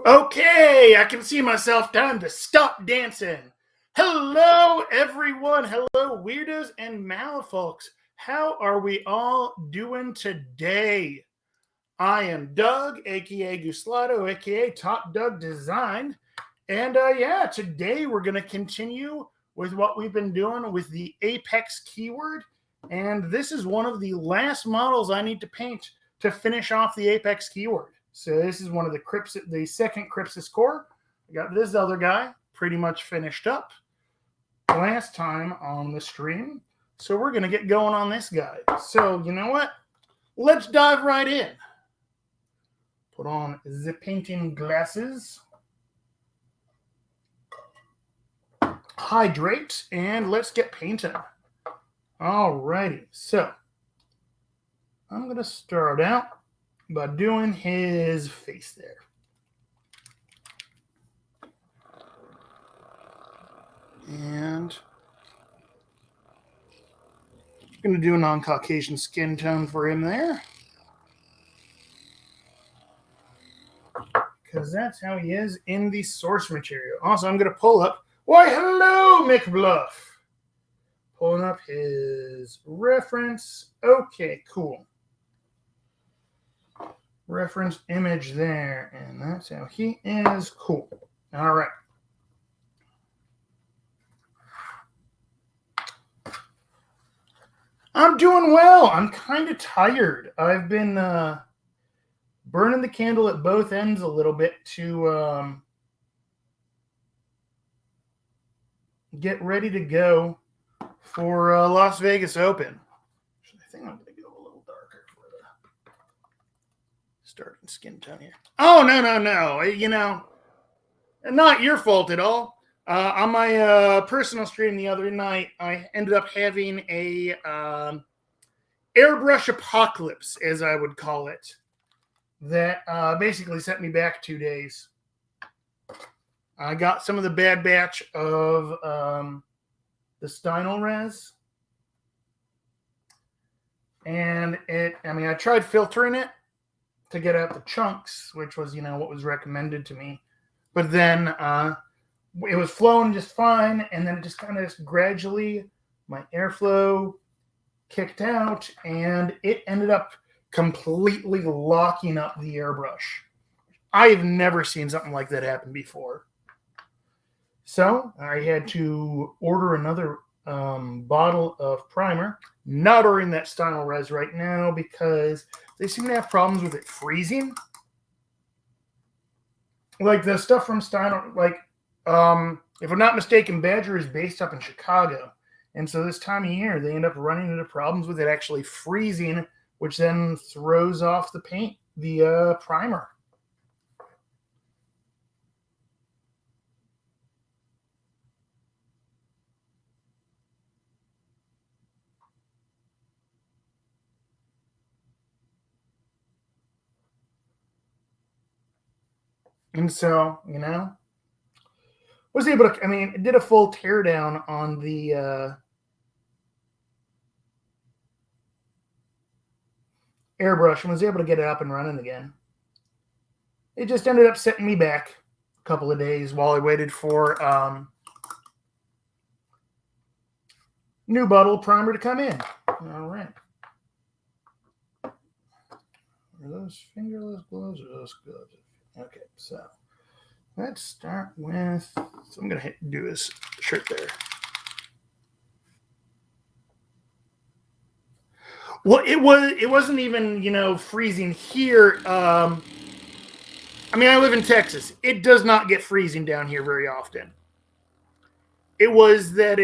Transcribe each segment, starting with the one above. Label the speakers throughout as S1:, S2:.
S1: Okay, I can see myself. Time to stop dancing. Hello, everyone. Hello, weirdos and malafolks. How are we all doing today? I am Doug, aka Guslato, aka Top Doug Design. And yeah, today we're going to continue with what we've been doing with the Apex keyword. And this is one of the last models I need to paint to finish off the Apex keyword. So this is one of the second Crypsis Corps. I got this other guy pretty much finished up last time on the stream. So we're going to get going on this guy. So you know what? Let's dive right in. Put on the painting glasses. Hydrate, and let's get painting. Alrighty, so I'm going to start out by doing his face there. And I'm going to do a non-Caucasian skin tone for him there. Because that's how he is in the source material. Also, I'm going to pull up. Why, hello, McBluff. Pulling up his reference. Okay, cool. Reference image there. And that's how he is. Cool. All right. I'm doing well. I'm kind of tired. I've been burning the candle at both ends a little bit to get ready to go for Las Vegas Open. I think I'm going to go a little darker for the starting skin tone here. Oh, no. You know, not your fault at all. On my personal stream the other night, I ended up having a airbrush apocalypse, as I would call it, that basically set me back 2 days. I got some of the bad batch of the Steinel res. And I tried filtering it to get out the chunks, which was, what was recommended to me. But then it was flowing just fine. And then it just kind of gradually, my airflow kicked out. And it ended up completely locking up the airbrush. I've never seen something like that happen before. So I had to order another bottle of primer. Not ordering that Steinel res right now because they seem to have problems with it freezing. Like the stuff from Steinel, if I'm not mistaken, Badger is based up in Chicago. And so this time of year, they end up running into problems with it actually freezing, which then throws off the paint, the primer. And so, was able to, it did a full teardown on the airbrush and was able to get it up and running again. It just ended up setting me back a couple of days while I waited for new bottle primer to come in. All right. Are those fingerless gloves or those gloves? Okay, so let's start with, so I'm going to do his shirt there. Well, it wasn't even, freezing here. I live in Texas. It does not get freezing down here very often. It was that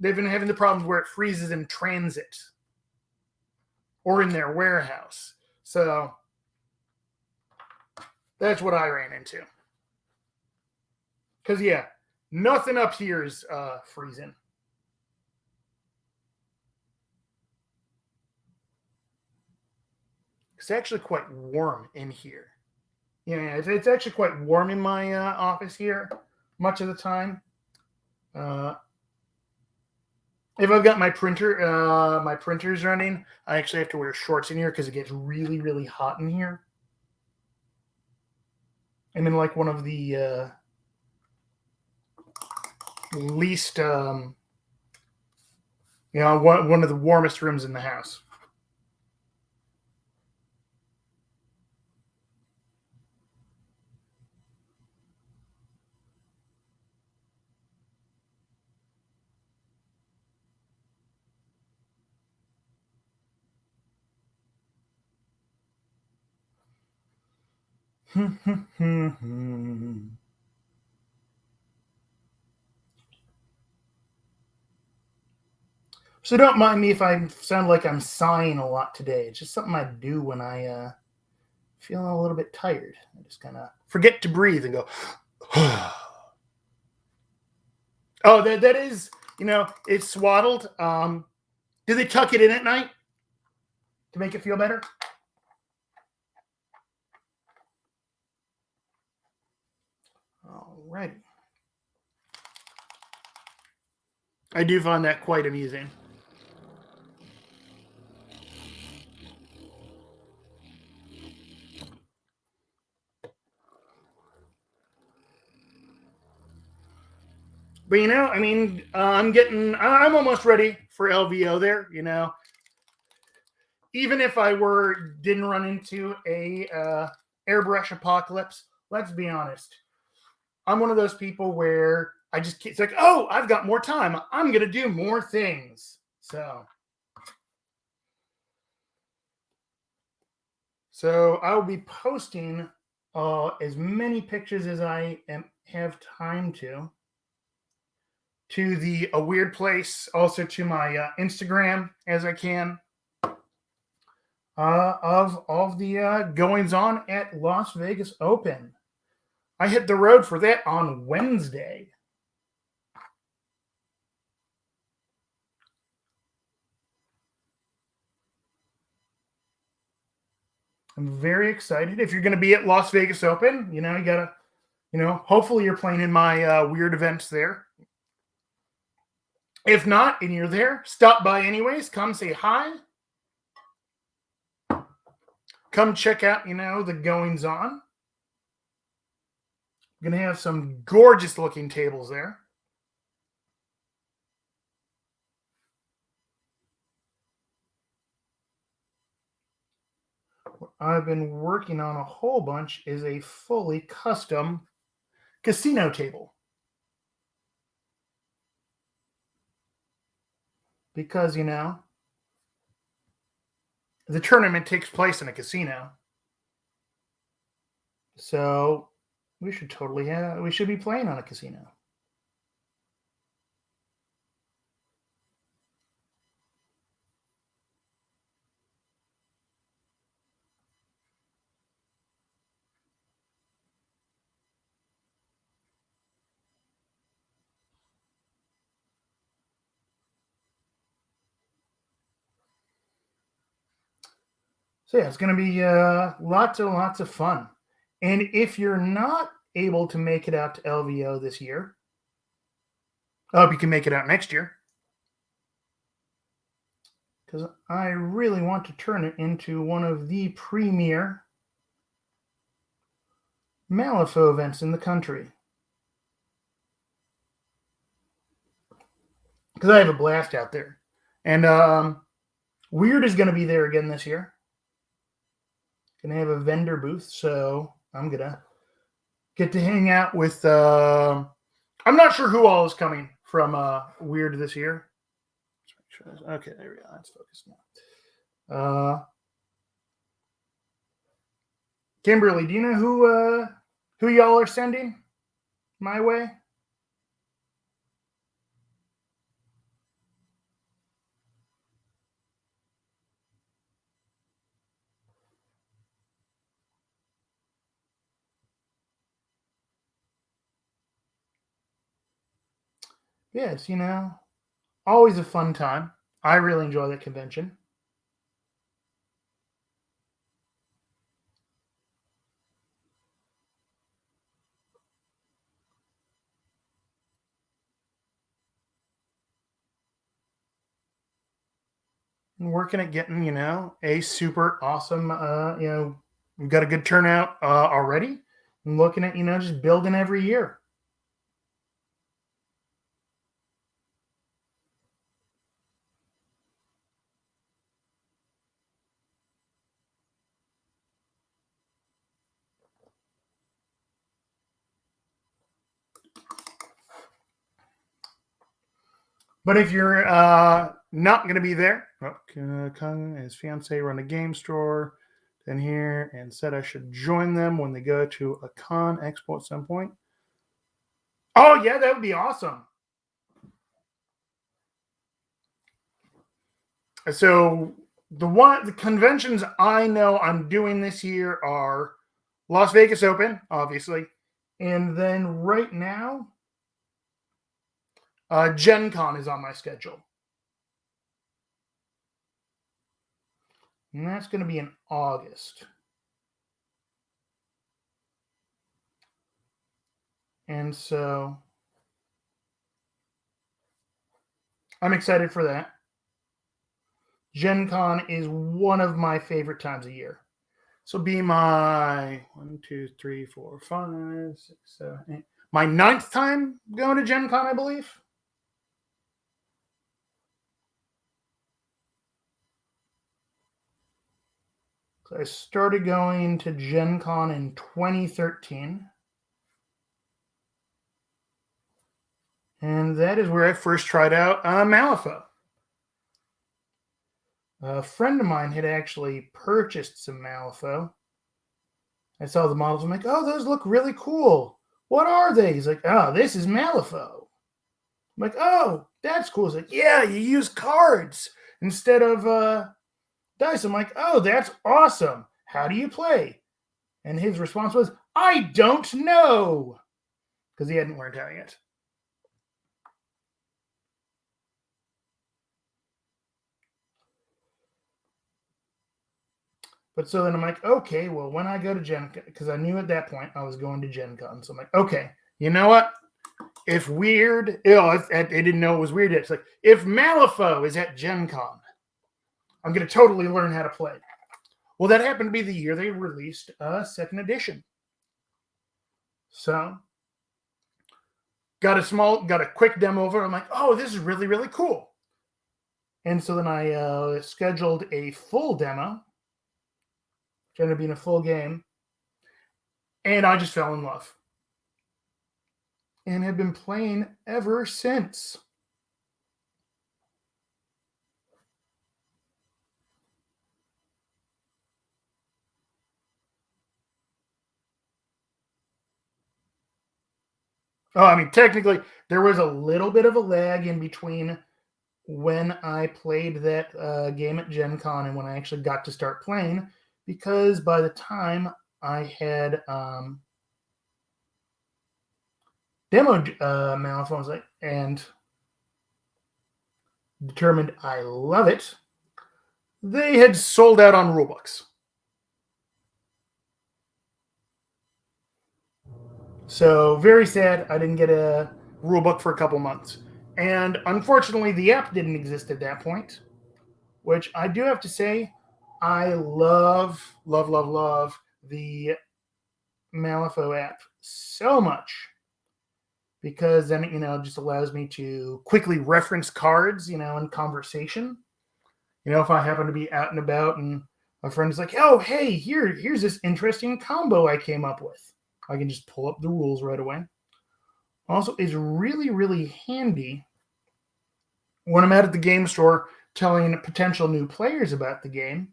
S1: they've been having the problems where it freezes in transit or in their warehouse. So that's what I ran into. Because, yeah, nothing up here is freezing. It's actually quite warm in here. Yeah, it's actually quite warm in my office here much of the time. If I've got my printers running, I actually have to wear shorts in here because it gets really, really hot in here. I'm in like one of the least, one of the warmest rooms in the house. So don't mind me if I sound like I'm sighing a lot today. It's just something I do when I feel a little bit tired. I just kind of forget to breathe and go. Oh, that is, it's swaddled. Do they tuck it in at night to make it feel better? Alrighty. I do find that quite amusing. But I mean, I'm almost ready for LVO there. Even if I didn't run into a airbrush apocalypse, let's be honest. I'm one of those people where it's like, oh, I've got more time. I'm gonna do more things. So I'll be posting as many pictures as I have time to the A Weird Place, also to my Instagram as I can, of all the goings on at Las Vegas Open. I hit the road for that on Wednesday. I'm very excited. If you're going to be at Las Vegas Open, you gotta, hopefully you're playing in my weird events there. If not, and you're there, stop by anyways. Come say hi. Come check out, the goings on. We're going to have some gorgeous looking tables there. What I've been working on a whole bunch is a fully custom casino table. Because, the tournament takes place in a casino. So we should be playing on a casino. So yeah, it's going to be lots and lots of fun. And if you're not able to make it out to LVO this year, I hope you can make it out next year. Because I really want to turn it into one of the premier Malifaux events in the country. Because I have a blast out there. And Weird is going to be there again this year. Going to have a vendor booth, so I'm going to get to hang out with... I'm not sure who all is coming from Weird this year. Okay, there we go. That's focused now. Kimberly, do you know who y'all are sending my way? Yeah, it's always a fun time. I really enjoy that convention. And working at getting a super awesome we've got a good turnout already. I'm looking at, just building every year. But if you're not going to be there, Kung and his fiance run a game store in here and said I should join them when they go to a con expo at some point. Oh, yeah, that would be awesome. So the conventions I know I'm doing this year are Las Vegas Open, obviously, and then right now, Gen Con is on my schedule. And that's going to be in August. And so I'm excited for that. Gen Con is one of my favorite times of year. So be my 1, 2, 3, 4, 5, 6, 7, 8. My 9th time going to Gen Con, I believe. So I started going to Gen Con in 2013. And that is where I first tried out Malifaux. A friend of mine had actually purchased some Malifaux. I saw the models. I'm like, oh, those look really cool. What are they? He's like, oh, this is Malifaux. I'm like, oh, that's cool. He's like, yeah, you use cards instead of dice. I'm like, oh, that's awesome. How do you play? And his response was, I don't know. Because he hadn't learned how yet. But so then I'm like, okay, well, when I go to Gen Con, because I knew at that point I was going to Gen Con. So I'm like, okay, you know what? If Weird, they didn't know it was Weird yet. It's like, if Malifaux is at Gen Con, I'm going to totally learn how to play. Well, that happened to be the year they released a second edition. So got a quick demo over. I'm like, oh, this is really, really cool. And so then I scheduled a full demo, trying to be in a full game, and I just fell in love. And have been playing ever since. Oh, I mean, technically, there was a little bit of a lag in between when I played that game at Gen Con and when I actually got to start playing, because by the time I had demoed Malifaux and determined I love it, they had sold out on rulebooks. So very sad I didn't get a rulebook for a couple months. And unfortunately, the app didn't exist at that point, which I do have to say, I love, love, love, love the Malifaux app so much, because then it just allows me to quickly reference cards, in conversation. If I happen to be out and about and a friend's like, oh, hey, here's this interesting combo I came up with. I can just pull up the rules right away. Also, it's really, really handy when I'm out at the game store telling potential new players about the game.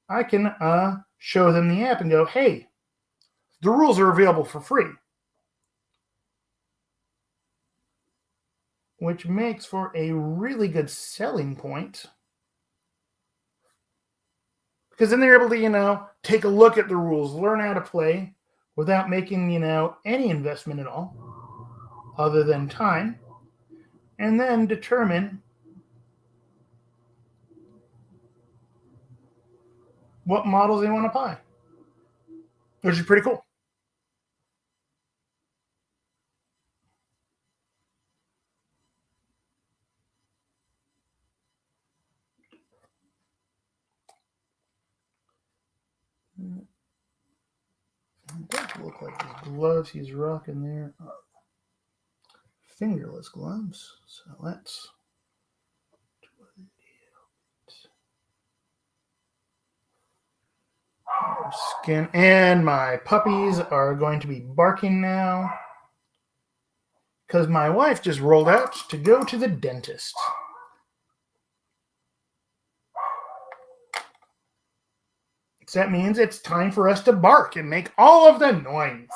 S1: I can show them the app and go, hey, the rules are available for free. Which makes for a really good selling point. Because then they're able to, take a look at the rules, learn how to play without making, any investment at all other than time, and then determine what models they want to buy, which is pretty cool. look like the gloves he's rocking there are fingerless gloves. So let's skin. And my puppies are going to be barking now because my wife just rolled out to go to the dentist. So that means it's time for us to bark and make all of the noise.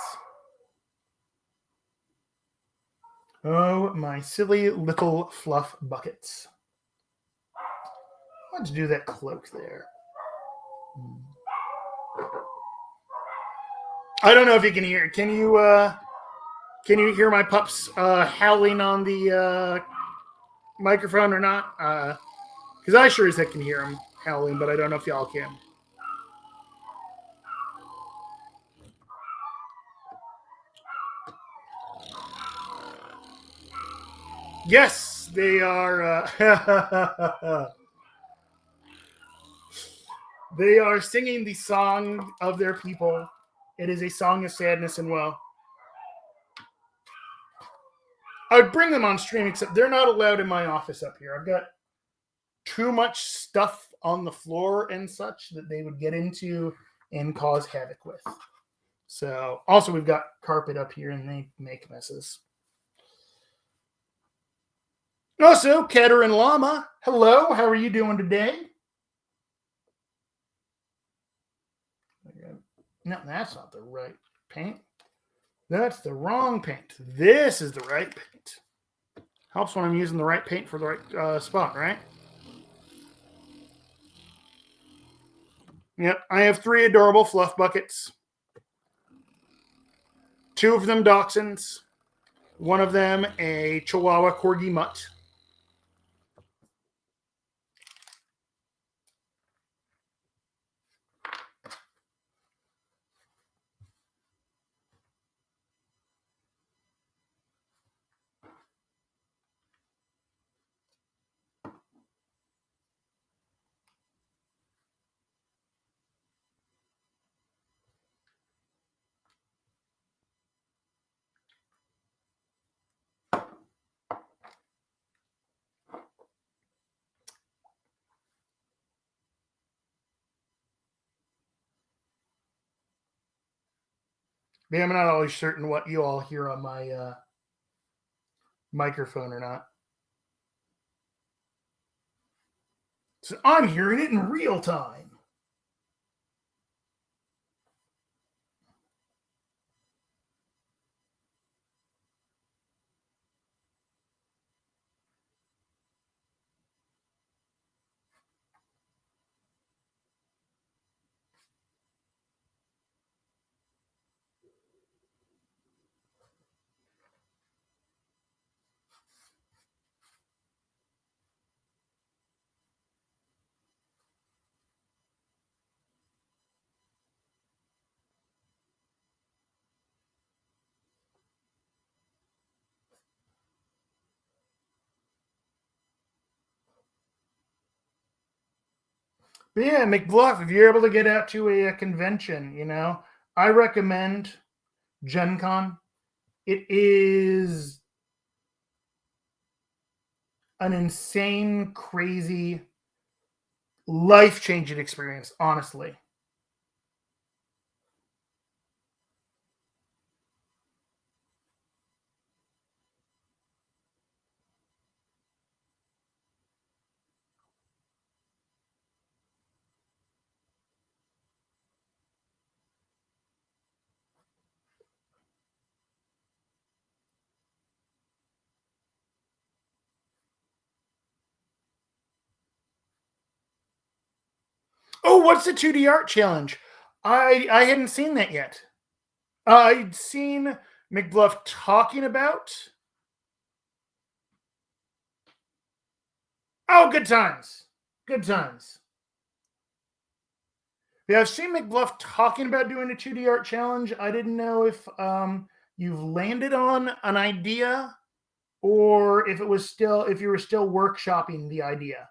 S1: Oh, my silly little fluff buckets. Let's do that cloak there. I don't know if you can hear. Can you hear my pups howling on the microphone or not? Because I sure as heck can hear them howling, but I don't know if y'all can. Yes, they are. They are singing the song of their people. It is a song of sadness and woe. I would bring them on stream, except they're not allowed in my office up here. I've got too much stuff on the floor and such that they would get into and cause havoc with. So, also we've got carpet up here and they make messes. Also, Keter and Llama, hello, how are you doing today? No, that's not the right paint. That's the wrong paint. This is the right paint. Helps when I'm using the right paint for the right spot, right? Yep, I have 3 adorable fluff buckets. 2 of them dachshunds. 1 of them a Chihuahua Corgi mutt. Yeah, I'm not always certain what you all hear on my microphone or not. So I'm hearing it in real time. But yeah, McBluff, if you're able to get out to a convention, I recommend Gen Con. It is an insane, crazy, life-changing experience, honestly. Oh, what's the 2D art challenge? I hadn't seen that yet. I'd seen McBluff talking about. Oh, good times. Good times. Yeah, I've seen McBluff talking about doing a 2D art challenge. I didn't know if you've landed on an idea or if you were still workshopping the idea.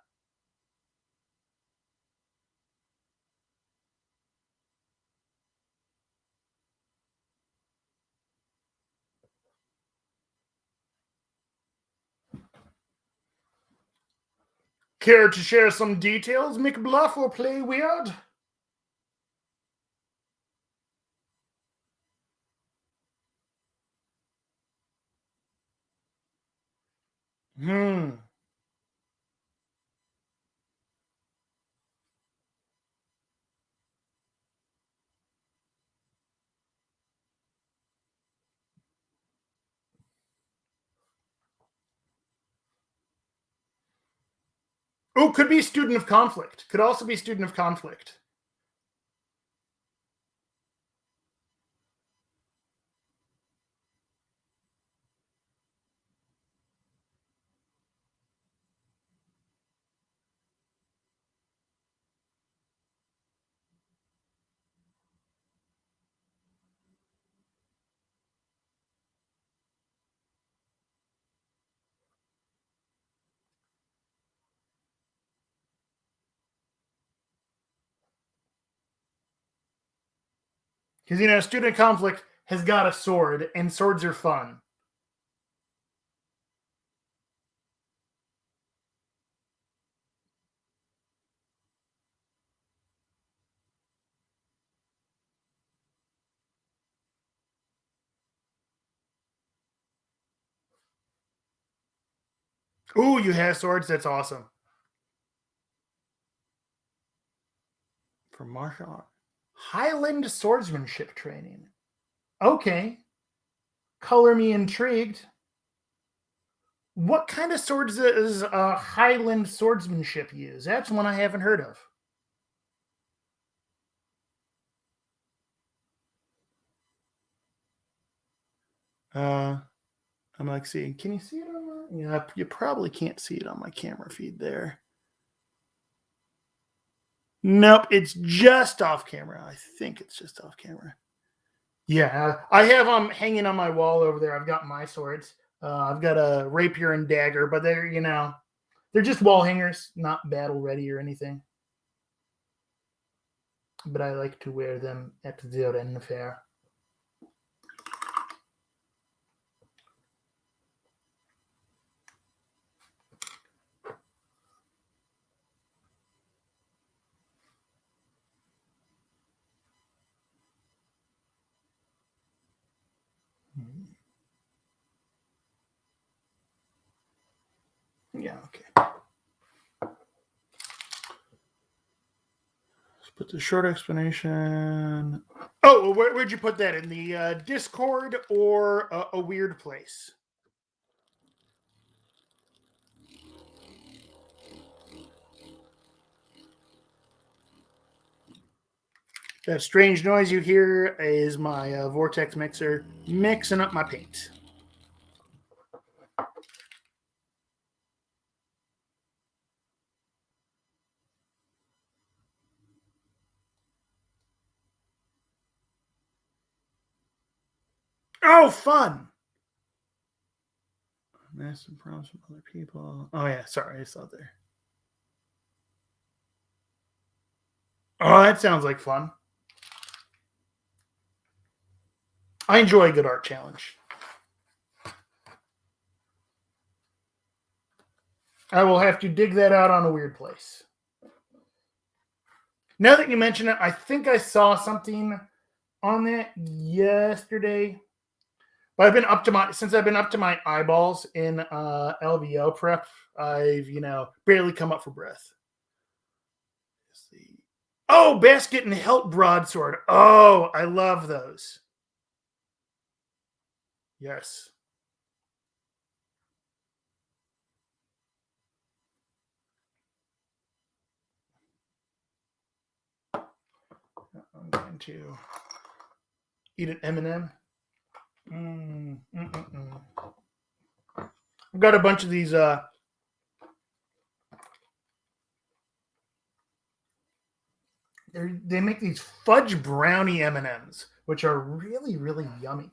S1: Care to share some details, McBluff, or play weird? Hmm. Oh, could be student of conflict. Could also be student of conflict. Because, student of conflict has got a sword, and swords are fun. Ooh, you have swords? That's awesome. For martial art. Highland swordsmanship training. Okay. Color me intrigued. What kind of swords does Highland swordsmanship use? That's one I haven't heard of. I'm like seeing. Can you see it on my? Yeah, you probably can't see it on my camera feed there. Nope, it's just off camera. I think it's just off camera. Yeah, I have them hanging on my wall over there. I've got my swords. I've got a rapier and dagger, but they're just wall hangers, not battle ready or anything. But I like to wear them at the Ren fair. Yeah, okay. Let's put the short explanation. Oh, where'd you put that? In the Discord or a weird place? That strange noise you hear is my vortex mixer mixing up my paint. Oh, fun! Massive problems from other people. Oh, yeah, sorry, I saw there. Oh, that sounds like fun. I enjoy a good art challenge. I will have to dig that out on a weird place. Now that you mention it, I think I saw something on that yesterday. But I've been up to my eyeballs in LVO prep. I've barely come up for breath. Let's see. Oh, basket and hilt broadsword. Oh, I love those. Yes. I'm going to eat an M&M. I've got a bunch of these. They make these fudge brownie M&Ms, which are really, really yummy.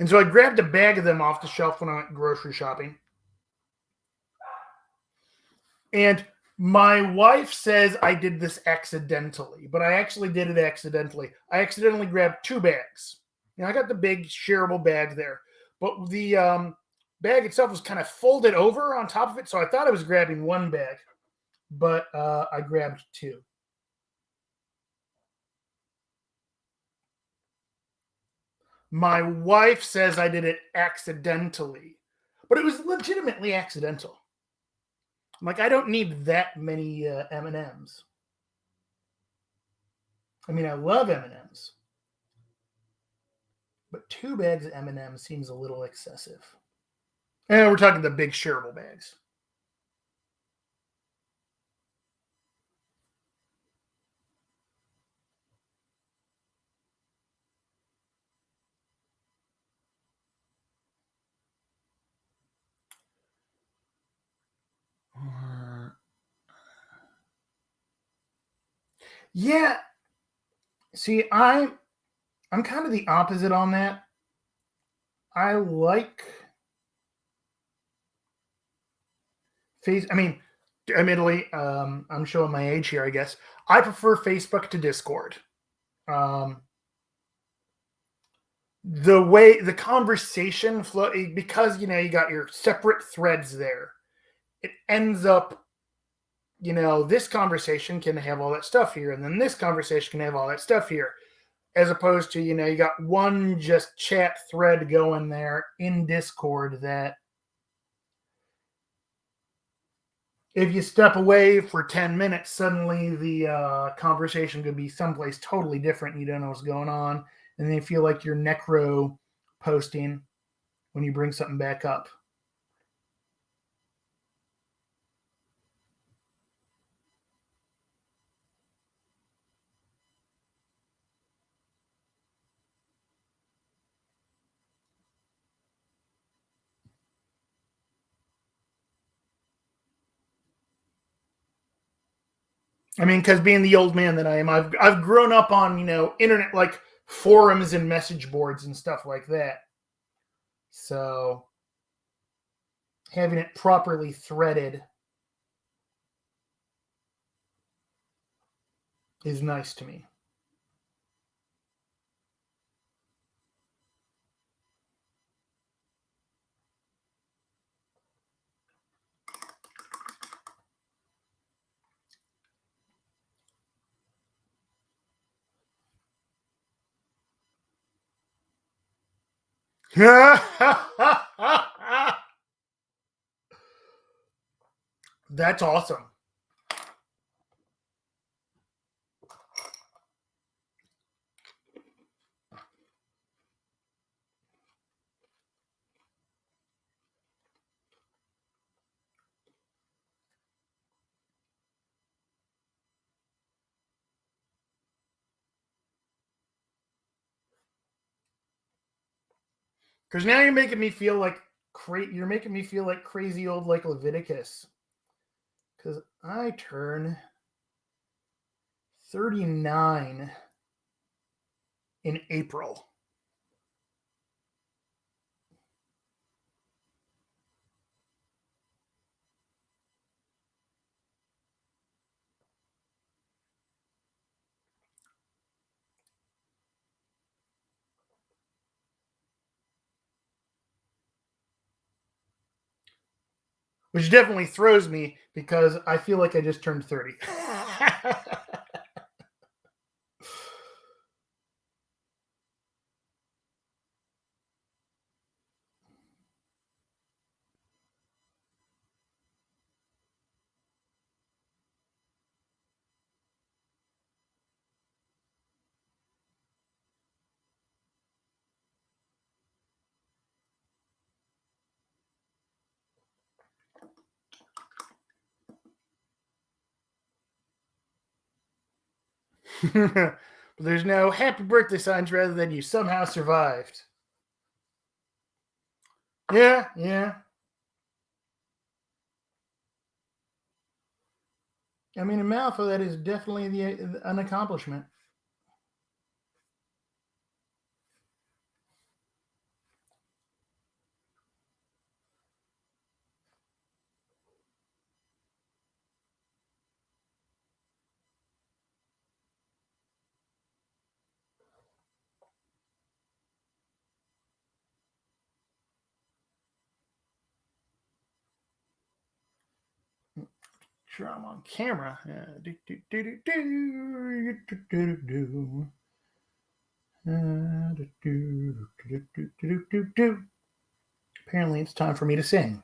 S1: And so I grabbed a bag of them off the shelf when I went grocery shopping. And my wife says I did this accidentally, but I actually did it accidentally. I accidentally grabbed two bags. I got the big shareable bag there, but the bag itself was kind of folded over on top of it, so I thought I was grabbing one bag, but I grabbed two. My wife says I did it accidentally, but it was legitimately accidental. I'm like, I don't need that many M&Ms. I mean, I love M&Ms, but two bags of M&Ms seems a little excessive. And we're talking the big shareable bags. Yeah, see, I'm kind of the opposite on that. I like face. I mean, admittedly, I'm showing my age here. I guess I prefer Facebook to Discord. Um, the way the conversation flow, because you got your separate threads there. It ends up, this conversation can have all that stuff here, and then this conversation can have all that stuff here, as opposed to you got one just chat thread going there in Discord that if you step away for 10 minutes, suddenly the conversation could be someplace totally different and you don't know what's going on. And then you feel like you're necro posting when you bring something back up. I mean, because being the old man that I am, I've grown up on internet like forums and message boards and stuff like that. So having it properly threaded is nice to me. That's awesome. Because now you're making me feel like you're making me feel like crazy old like Leviticus. Because I turn 39 in April. Which definitely throws me because I feel like I just turned 30. But there's no happy birthday signs rather than you somehow survived. Yeah, yeah. I mean, in Malifaux, that is definitely an accomplishment. sure I'm on camera. Apparently, it's time for me to sing.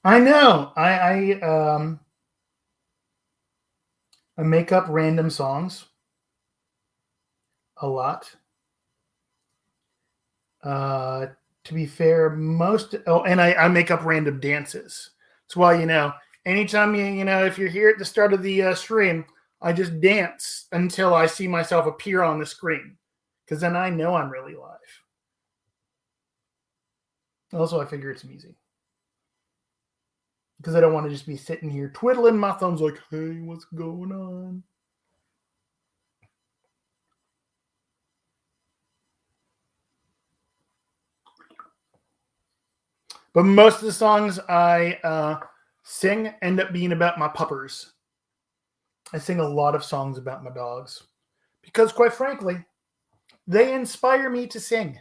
S1: I know. I make up random songs a lot. To be fair, and I make up random dances. That's why, anytime if you're here at the start of the stream, I just dance until I see myself appear on the screen, because then I know I'm really live. Also, I figure it's easy, because I don't want to just be sitting here twiddling my thumbs like, hey, what's going on? But most of the songs I sing end up being about my puppers. I sing a lot of songs about my dogs because, quite frankly, they inspire me to sing.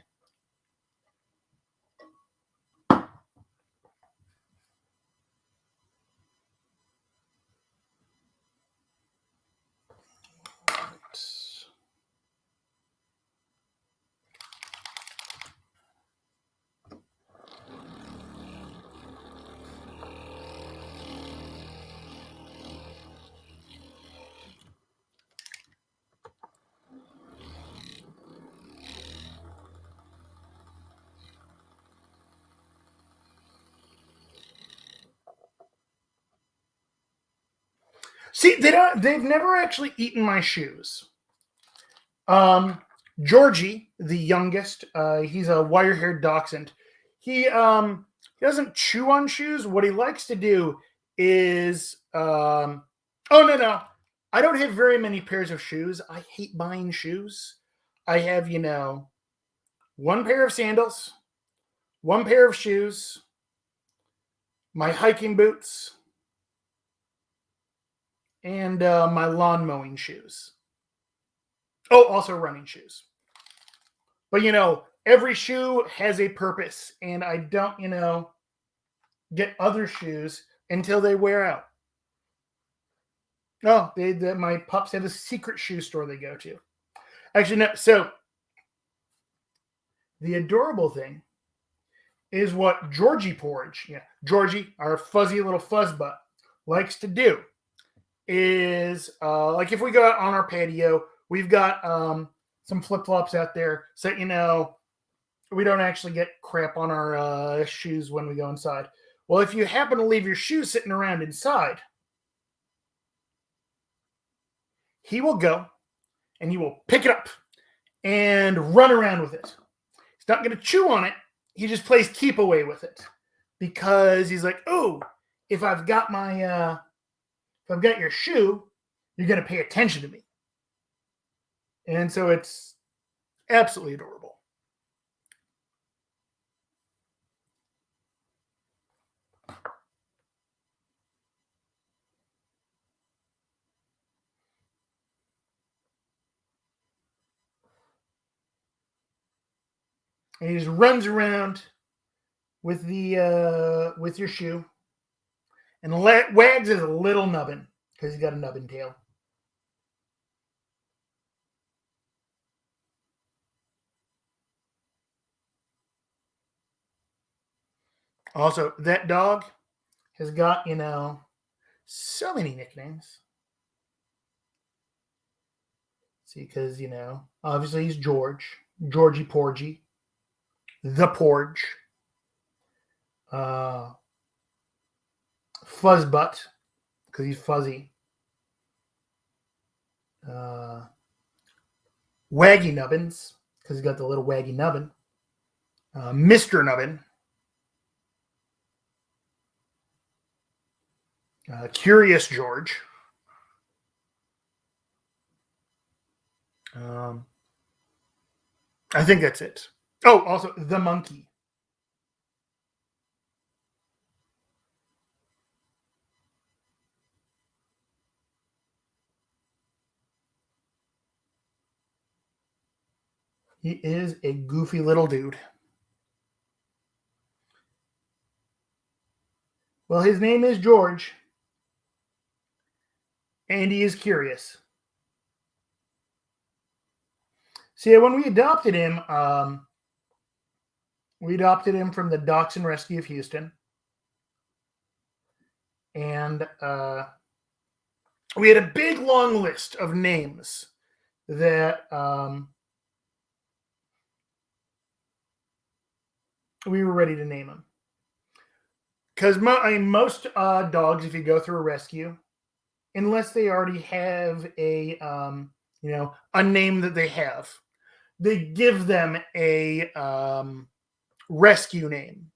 S1: See, they've never actually eaten my shoes. Georgie, the youngest, he's a wire-haired dachshund. He doesn't chew on shoes. What he likes to do is oh no, I don't have very many pairs of shoes. I hate buying shoes. I have, one pair of sandals, one pair of shoes, my hiking boots, and my lawn mowing shoes. Oh, also running shoes. But, every shoe has a purpose, and I don't, get other shoes until they wear out. Oh, my pups have a secret shoe store they go to. Actually, no. So, the adorable thing is what Georgie Porridge, Georgie, our fuzzy little fuzzbutt, likes to do is, like if we go out on our patio, we've got some flip-flops out there so, we don't actually get crap on our shoes when we go inside. Well, if you happen to leave your shoes sitting around inside, he will go and he will pick it up and run around with it. He's not going to chew on it. He just plays keep away with it because he's like, oh, if I've got your shoe, you're going to pay attention to me. And so it's absolutely adorable. And he just runs around with with your shoe and wags his little nubbin because he's got a nubbin tail. Also, that dog has got, so many nicknames. See, because, obviously he's Georgie Porgy, the Porge, Fuzzbutt, because he's fuzzy, Waggy Nubbins, because he's got the little waggy nubbin, Mr. Nubbin, Curious George, I think that's it. Oh, also the monkey. He is a goofy little dude. Well, his name is George, and he is curious. See, when we adopted him from the Dachshund Rescue of Houston, and we had a big long list of names that we were ready to name him. Because most dogs, if you go through a rescue, unless they already have a a name that they give them a rescue name,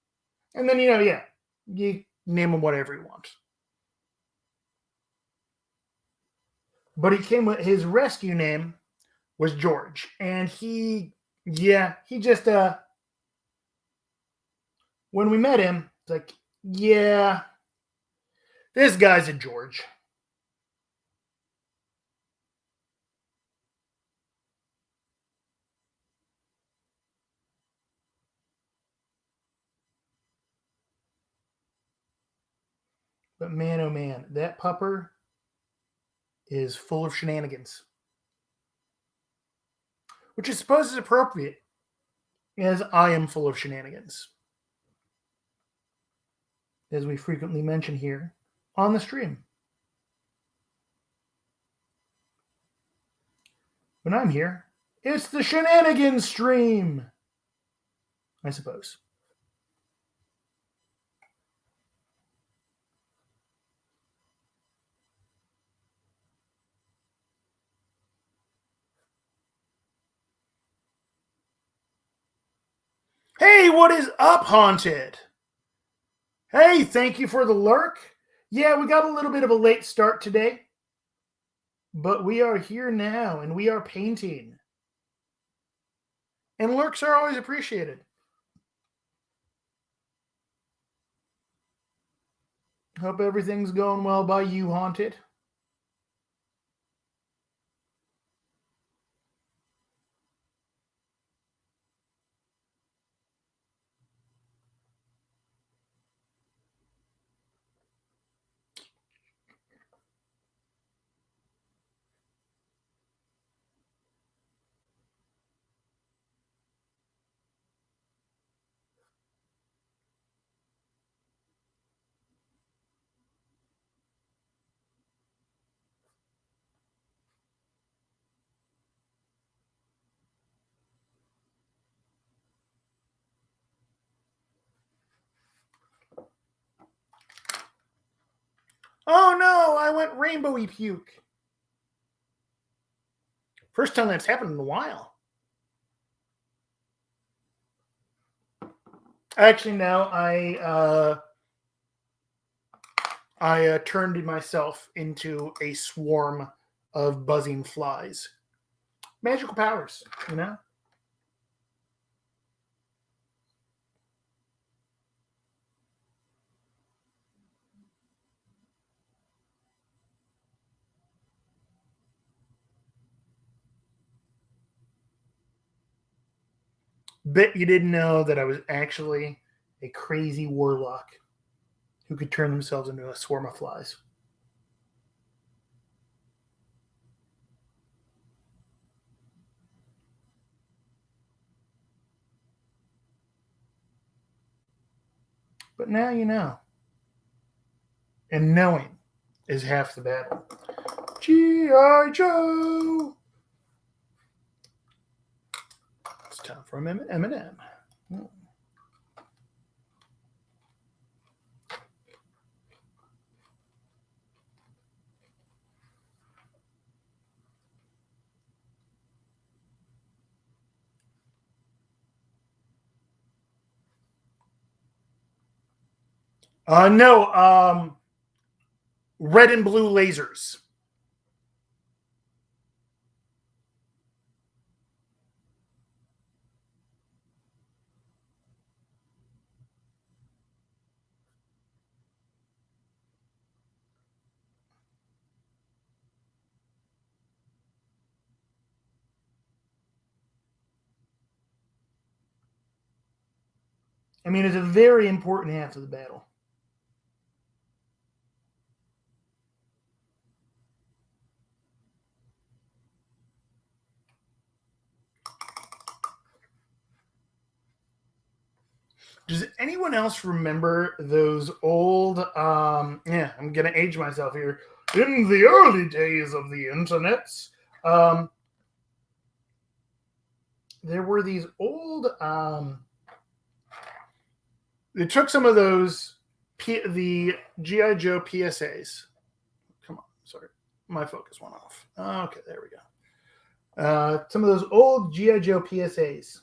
S1: and then you name them whatever you want. But he came with his rescue name was George, and he just when we met him, it's like, yeah, this guy's a George. But man, oh man, that pupper is full of shenanigans, which I suppose is appropriate, as I am full of shenanigans, as we frequently mention here on the stream. When I'm here, it's the shenanigans stream, I suppose. Hey, what is up, Haunted? Hey, thank you for the lurk. Yeah, we got a little bit of a late start today, but we are here now and we are painting. And lurks are always appreciated. Hope everything's going well by you, Haunted. Oh no, I went rainbowy puke. First time that's happened in a while. Actually, no, I turned myself into a swarm of buzzing flies. Magical powers, you know? Bet you didn't know that I was actually a crazy warlock who could turn themselves into a swarm of flies. But now you know. And knowing is half the battle. G.I. Joe! It's time for Eminem. No, red and blue lasers. I mean, it's a very important half of the battle. Does anyone else remember those old, yeah, I'm going to age myself here. In the early days of the internet, um, there were these old, they took some of those, the G.I. Joe PSAs. Come on, sorry, my focus went off. Okay, there we go. Some of those old G.I. Joe PSAs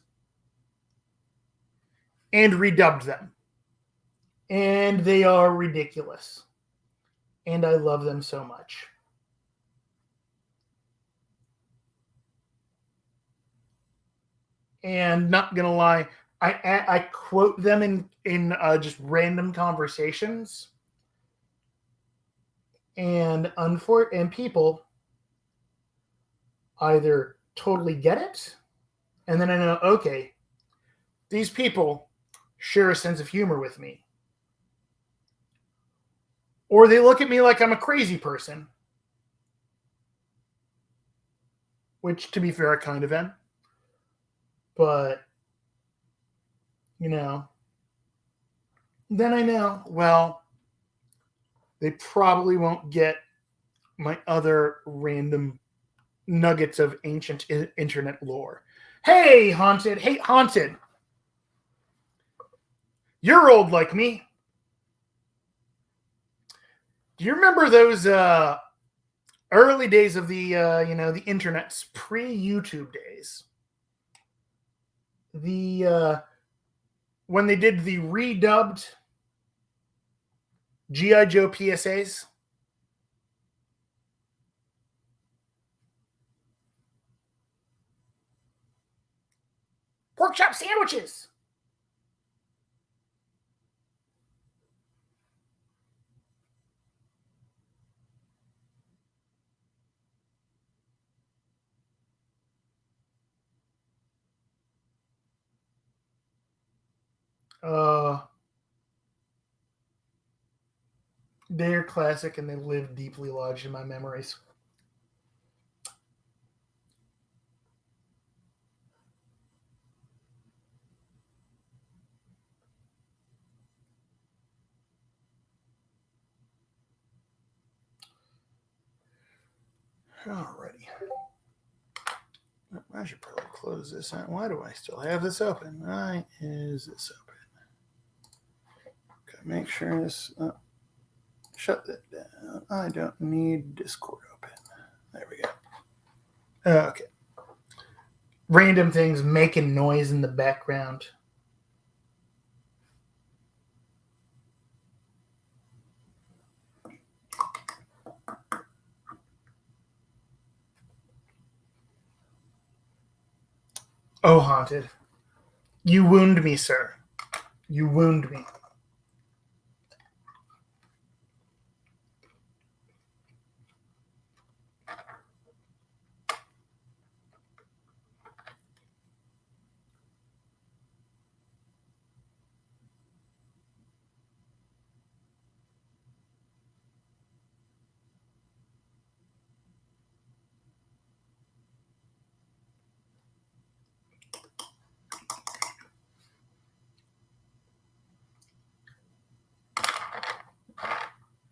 S1: and redubbed them. And they are ridiculous. And I love them so much. And not gonna lie, I quote them in just random conversations, and people either totally get it, and then I know, okay, these people share a sense of humor with me, or they look at me like I'm a crazy person, which, to be fair, I kind of am, but you know, then I know, well, they probably won't get my other random nuggets of ancient internet lore. Hey, Haunted. Hey, Haunted. You're old like me. Do you remember those early days of the the internet's pre-YouTube days? The when they did the redubbed GI Joe PSAs. Pork chop sandwiches. Uh, they're classic and they live deeply lodged in my memories. Alrighty. I should probably close this out. Why do I still have this open? Why is this open? Okay, make sure this. Shut that down. I don't need Discord open. There we go. Okay. Random things making noise in the background. Oh, Haunted. You wound me, sir. You wound me.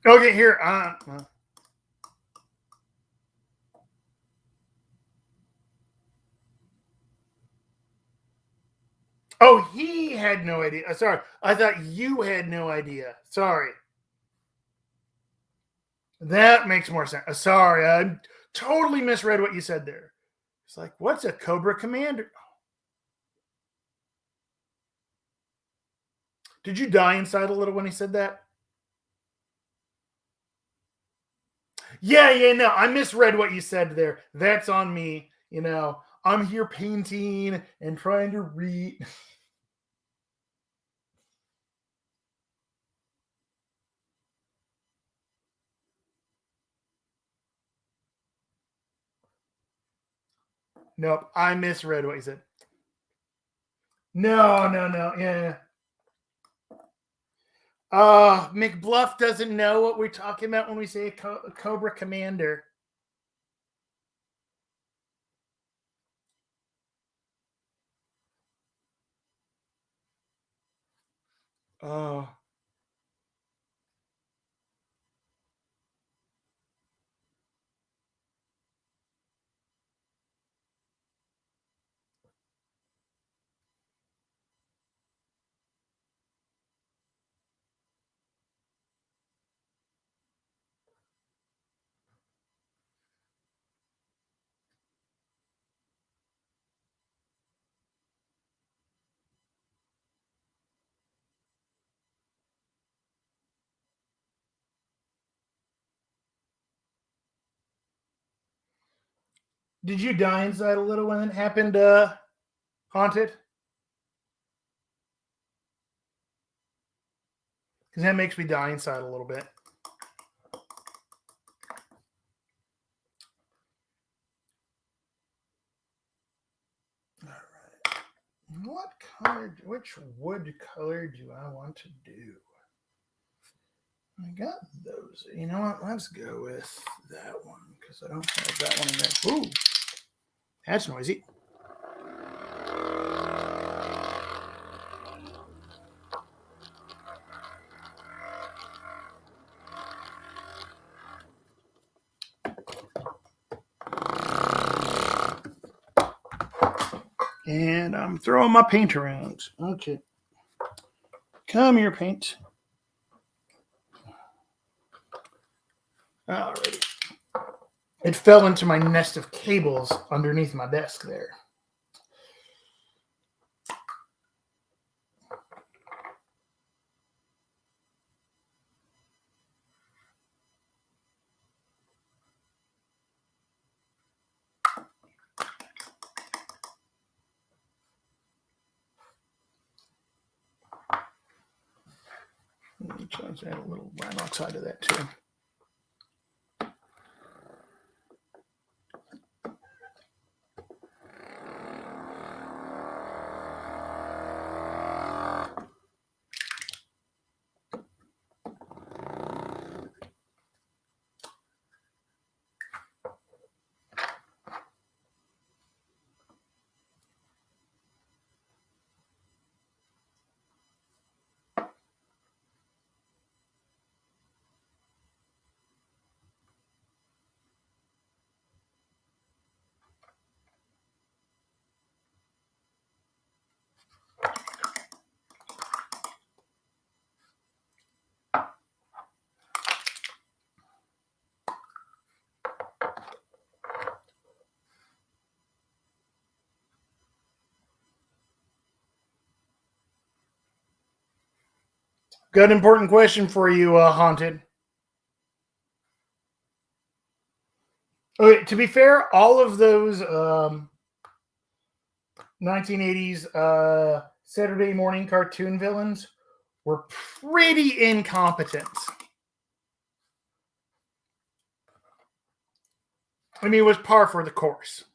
S1: Okay, here. Oh, he had no idea. Sorry. I thought you had no idea. Sorry. That makes more sense. Sorry. I totally misread what you said there. It's like, what's a Cobra Commander? Did you die inside a little when he said that? Yeah, no, I misread what you said there. That's on me. I'm here painting and trying to read. Nope, I misread what you said. No. Yeah. McBluff doesn't know what we're talking about when we say a Cobra Commander. Oh. Did you die inside a little when it happened, Haunted? Because that makes me die inside a little bit. All right. What color, which wood color do I want to do? I got those. You know what? Let's go with that one because I don't have that one in there. Ooh, that's noisy. And I'm throwing my paint around. Okay. Come here, paint. Alrighty. It fell into my nest of cables underneath my desk there. Let me try to add a little brown oxide to that too. Got an important question for you, Haunted. Okay, to be fair, all of those 1980s Saturday morning cartoon villains were pretty incompetent. I mean, it was par for the course.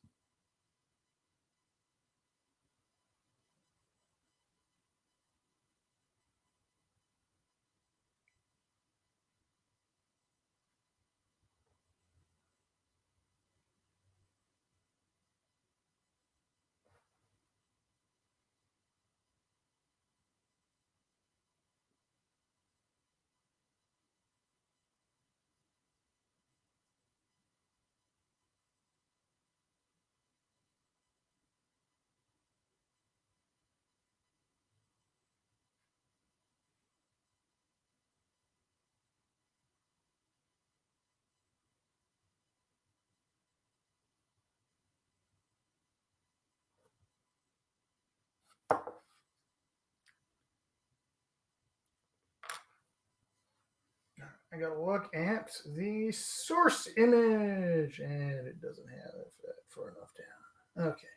S1: I gotta look at the source image, and it doesn't have it far enough down. Okay.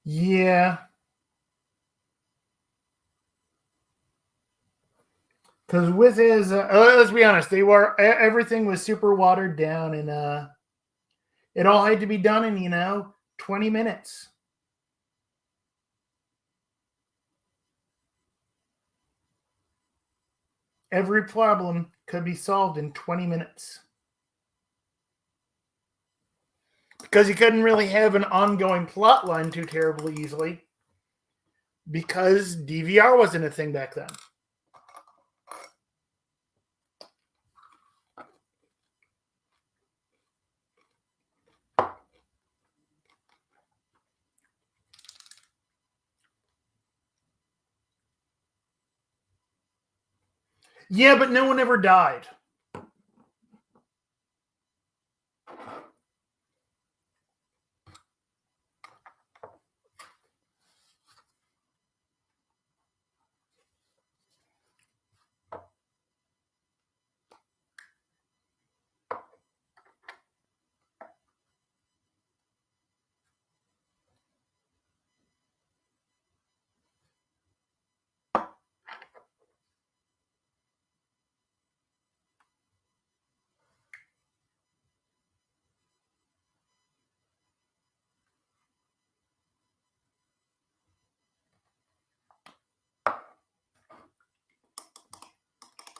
S1: Yeah. Because with his, let's be honest, everything was super watered down, and it all had to be done in 20 minutes. Every problem could be solved in 20 minutes because you couldn't really have an ongoing plot line too terribly easily because DVR wasn't a thing back then. Yeah, but no one ever died.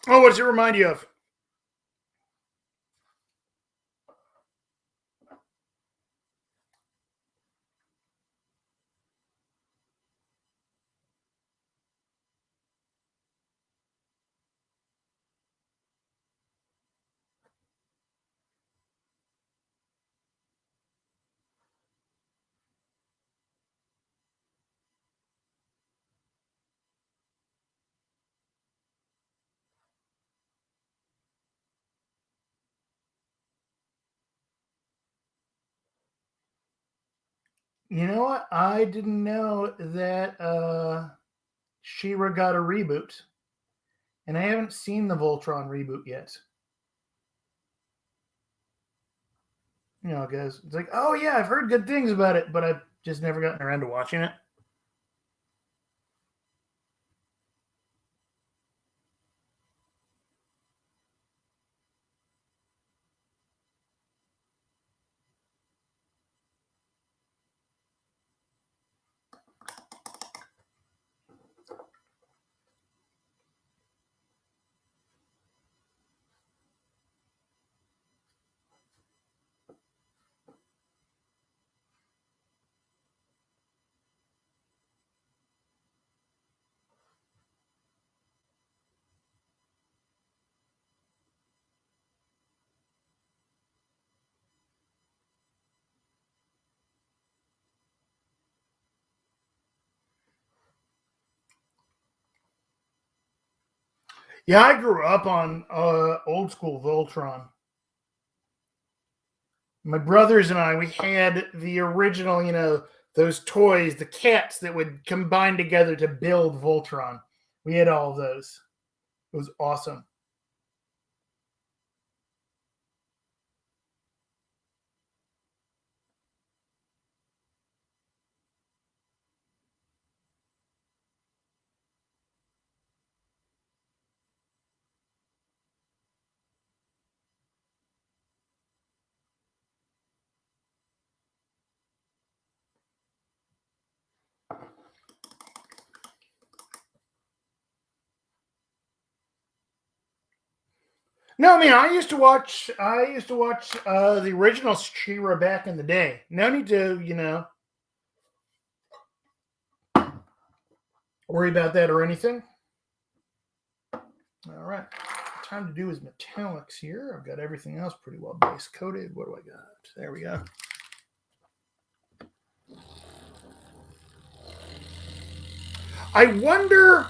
S1: Oh, what does it remind you of? You know what? I didn't know that She-Ra got a reboot, and I haven't seen the Voltron reboot yet. Guys, it's like, oh yeah, I've heard good things about it, but I've just never gotten around to watching it. Yeah, I grew up on old school Voltron. My brothers and I, we had the original, those toys, the cats that would combine together to build Voltron. We had all of those. It was awesome. No, I mean I used to watch. The original She-Ra back in the day. No need to, worry about that or anything. All right, time to do is metallics here. I've got everything else pretty well base coated. What do I got? There we go. I wonder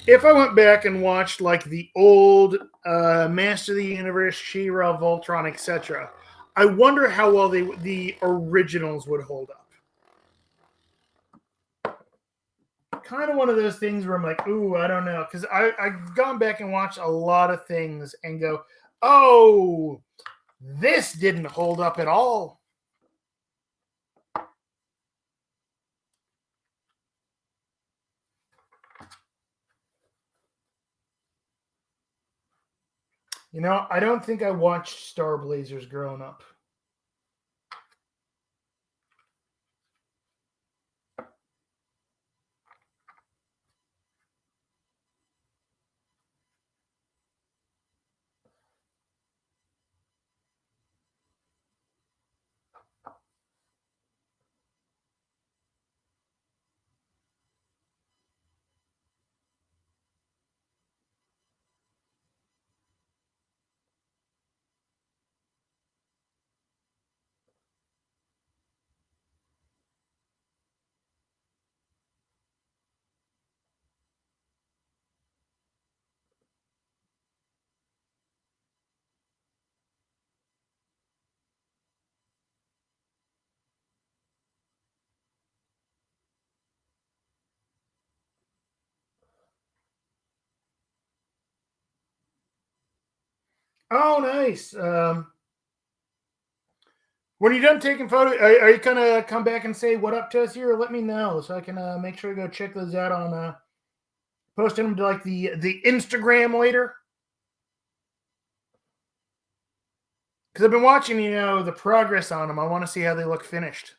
S1: if I went back and watched like the old Master of the Universe, She-Ra, Voltron, etc. I wonder how well the originals would hold up. Kind of one of those things where I'm like, ooh, I don't know, because I've gone back and watched a lot of things and go, oh, this didn't hold up at all. I don't think I watched Star Blazers growing up. Oh, nice. When you're done taking photos, are you gonna come back and say what up to us here, or let me know so I can make sure to go check those out on posting them to like the Instagram later? Because I've been watching, the progress on them. I want to see how they look finished.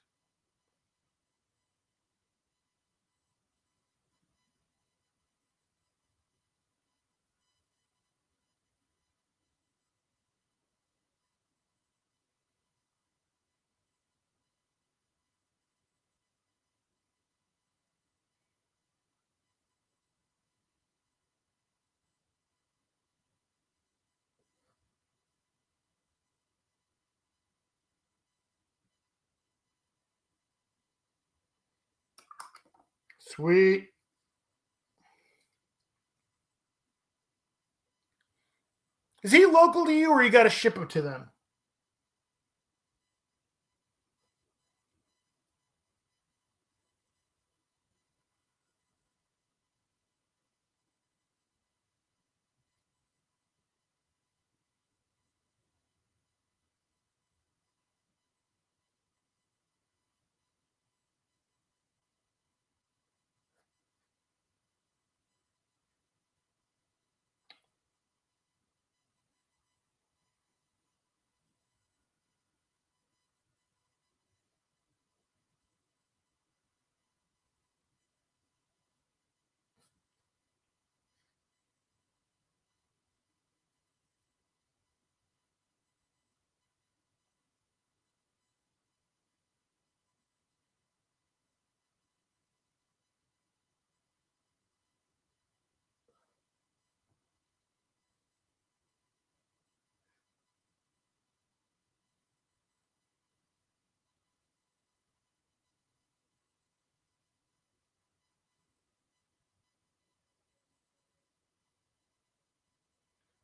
S1: Sweet. Is he local to you, or you got to ship him to them?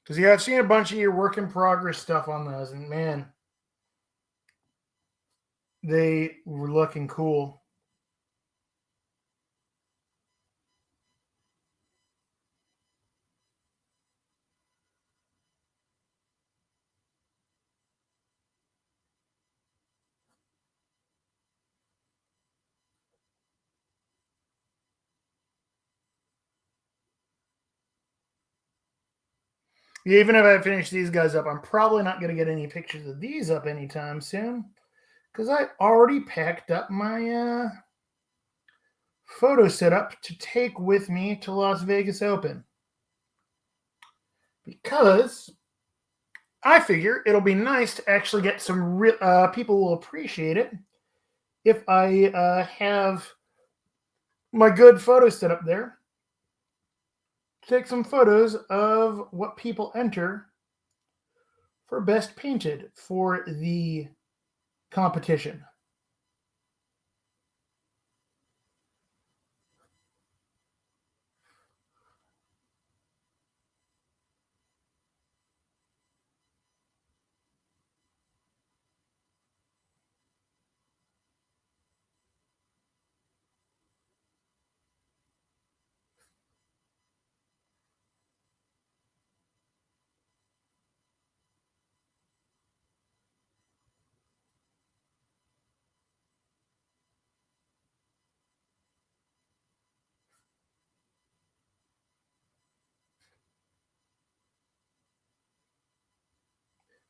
S1: Because yeah, I've seen a bunch of your work in progress stuff on those, and man, they were looking cool. Yeah, even if I finish these guys up, I'm probably not going to get any pictures of these up anytime soon because I already packed up my photo setup to take with me to Las Vegas Open. Because I figure it'll be nice to actually get some real people will appreciate it if I have my good photo set up there. Take some photos of what people enter for best painted for the competition.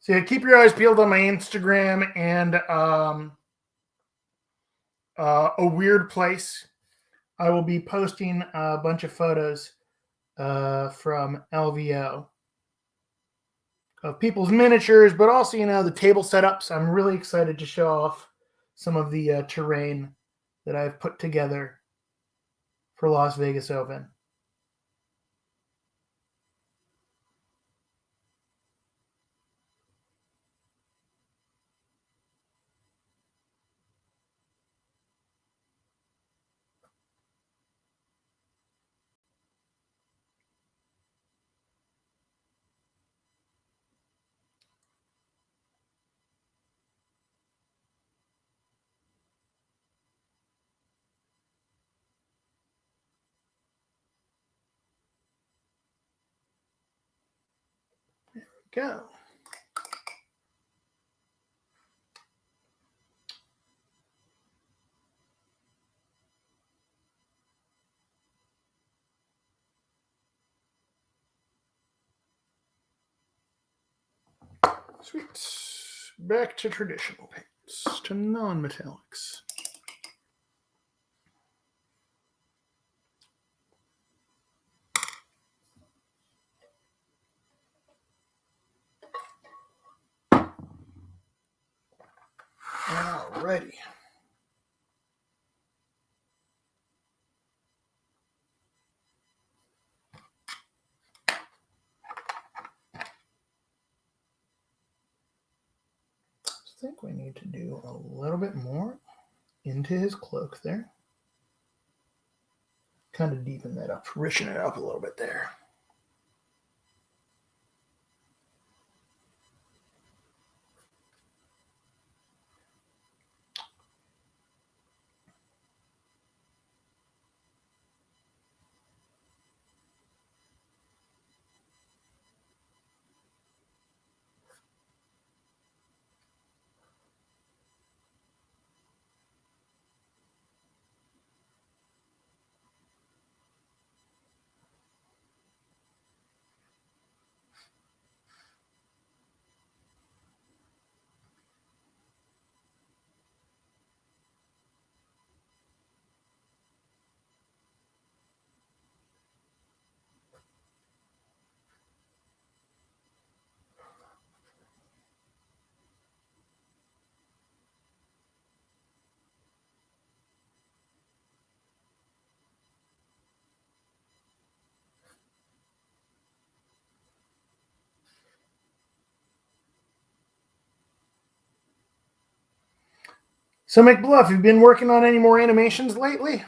S1: So yeah, keep your eyes peeled on my Instagram and a weird place. I will be posting a bunch of photos from LVO of people's miniatures, but also, the table setups. I'm really excited to show off some of the terrain that I've put together for Las Vegas Open. Go. Sweet. Back to traditional paints, to non-metallics. Alrighty. I think we need to do a little bit more into his cloak there. Kind of deepen that up, riching it up a little bit there. So, McBluff, have you been working on any more animations lately?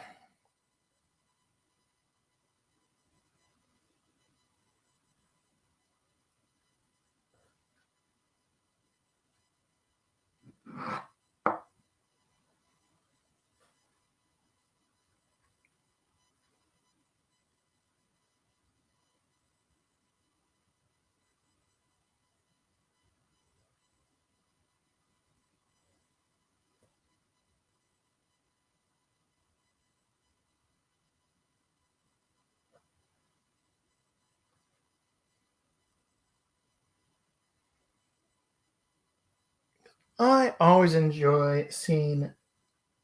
S1: I always enjoy seeing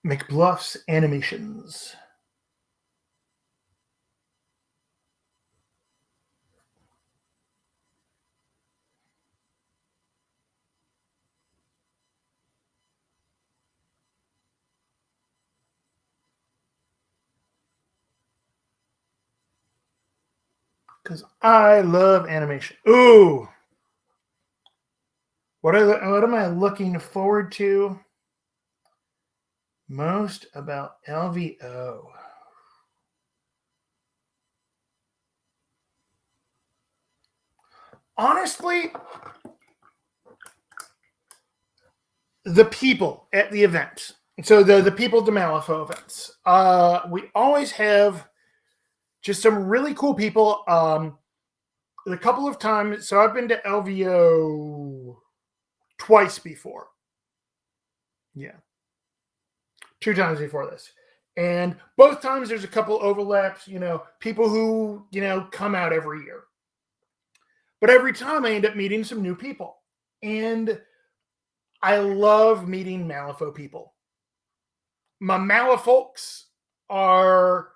S1: McBluff's animations. Because I love animation. Ooh! What am I looking forward to most about LVO? Honestly, the people at the event. So the people at the Malifaux events. We always have just some really cool people. A couple of times, so I've been to LVO twice before. Yeah. 2 times before this. And both times there's a couple overlaps, people who, come out every year. But every time I end up meeting some new people. And I love meeting Malifaux people. My Malifolks are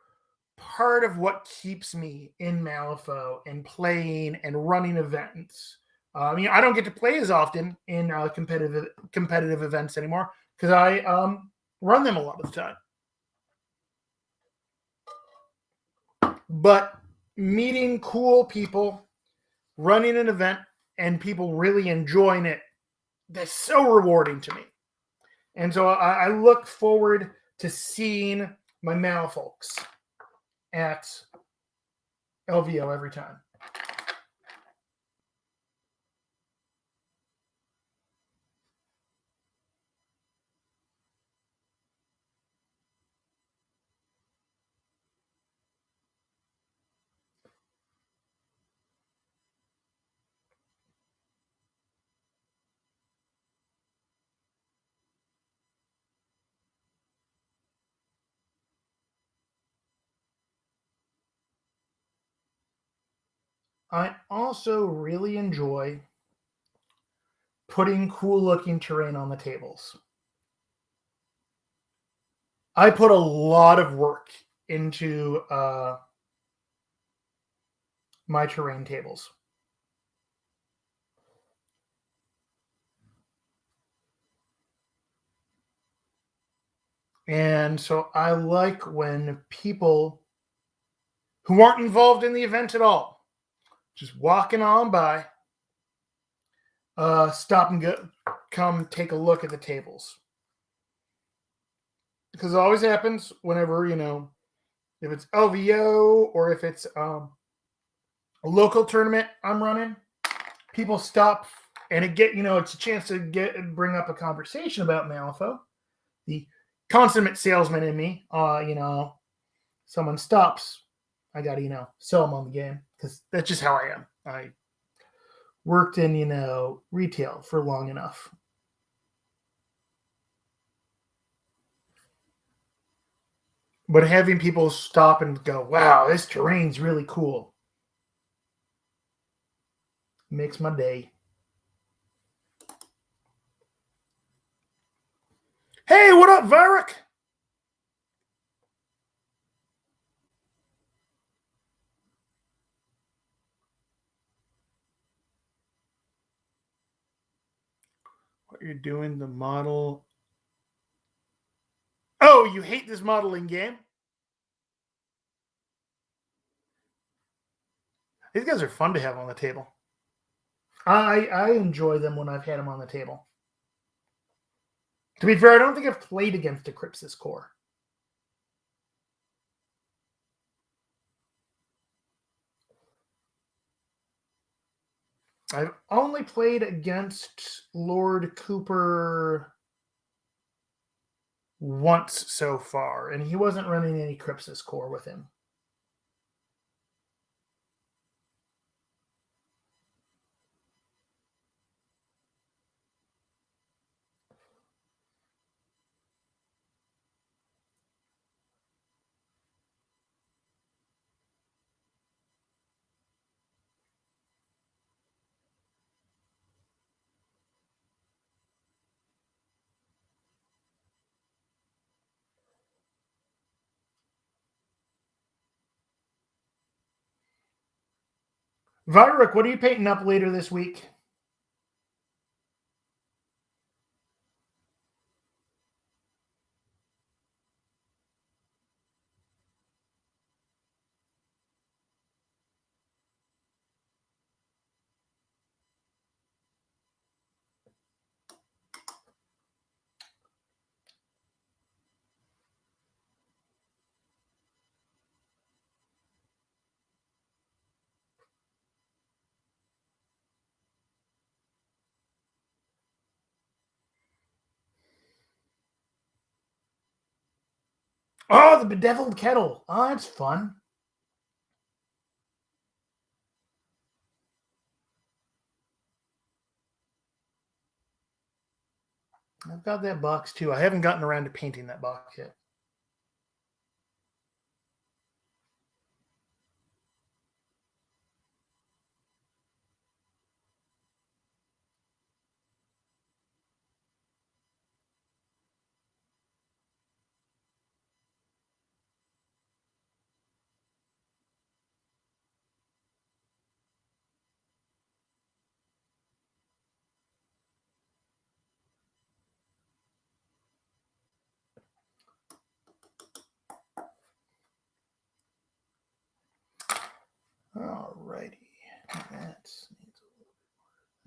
S1: part of what keeps me in Malifaux and playing and running events. I don't get to play as often in competitive events anymore because I run them a lot of the time. But meeting cool people, running an event, and people really enjoying it, that's so rewarding to me. And so I look forward to seeing my Malifolks at LVO every time. I also really enjoy putting cool looking terrain on the tables. I put a lot of work into my terrain tables. And so I like when people who aren't involved in the event at all, just walking on by, stop and go, come take a look at the tables. Because it always happens whenever, if it's LVO or if it's a local tournament I'm running, people stop and it's a chance to bring up a conversation about Malifaux. The consummate salesman in me, someone stops, I got to, sell them on the game because that's just how I am. I worked in, retail for long enough. But having people stop and go, wow, this terrain's really cool, makes my day. Hey, what up, Varric? What you're doing, the model. Oh, you hate this modeling game? These guys are fun to have on the table. I enjoy them when I've had them on the table. To be fair, I don't think I've played against a Crypsis Corps. I've only played against Lord Cooper once so far, and he wasn't running any Crypsis Corps with him. Vyric, what are you painting up later this week? Oh, the bedeviled kettle. Oh, that's fun. I've got that box too. I haven't gotten around to painting that box yet. Alrighty. That needs a little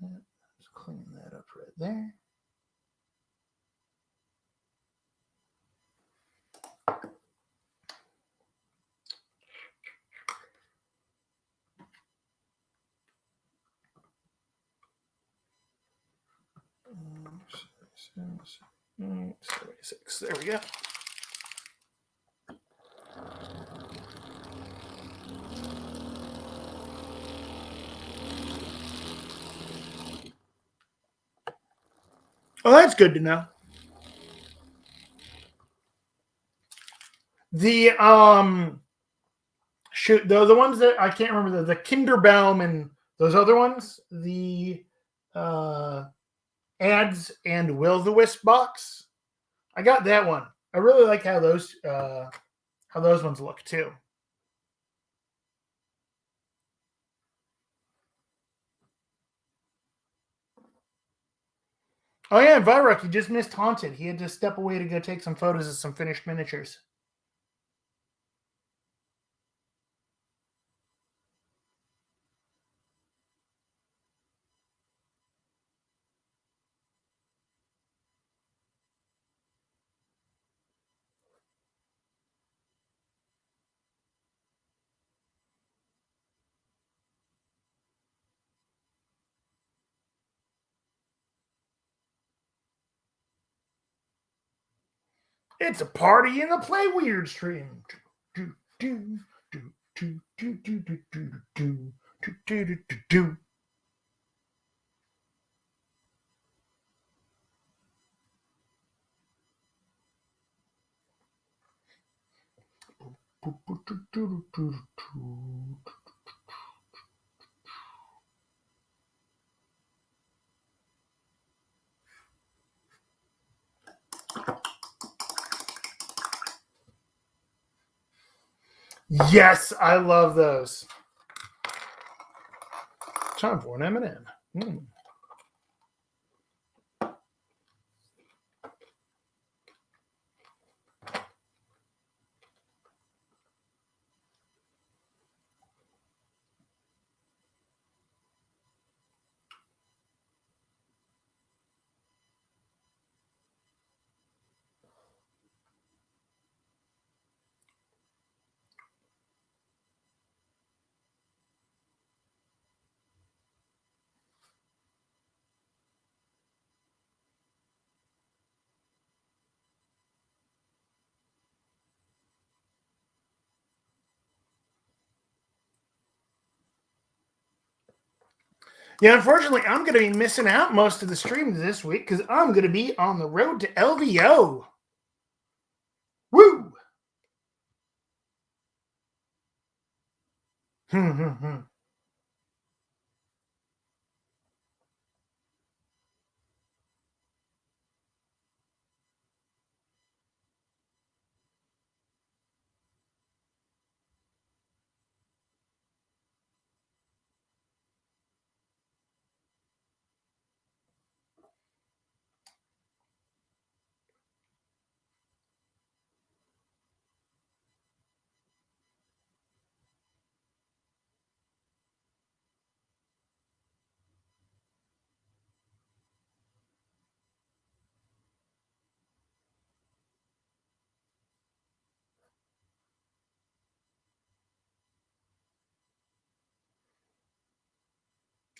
S1: bit more. Let's clean that up right there. There we go. Oh, that's good to know. The shoot, the ones that I can't remember, the Kinderbaum and those other ones, the ads and Will the Wisp box. I got that one. I really like how those ones look too. Oh yeah, Vyrok, he just missed Haunted. He had to step away to go take some photos of some finished miniatures. It's a party in the Play Weird stream. Yes, I love those. Time for an M&M. Yeah, unfortunately, I'm going to be missing out most of the streams this week because I'm going to be on the road to LVO. Woo!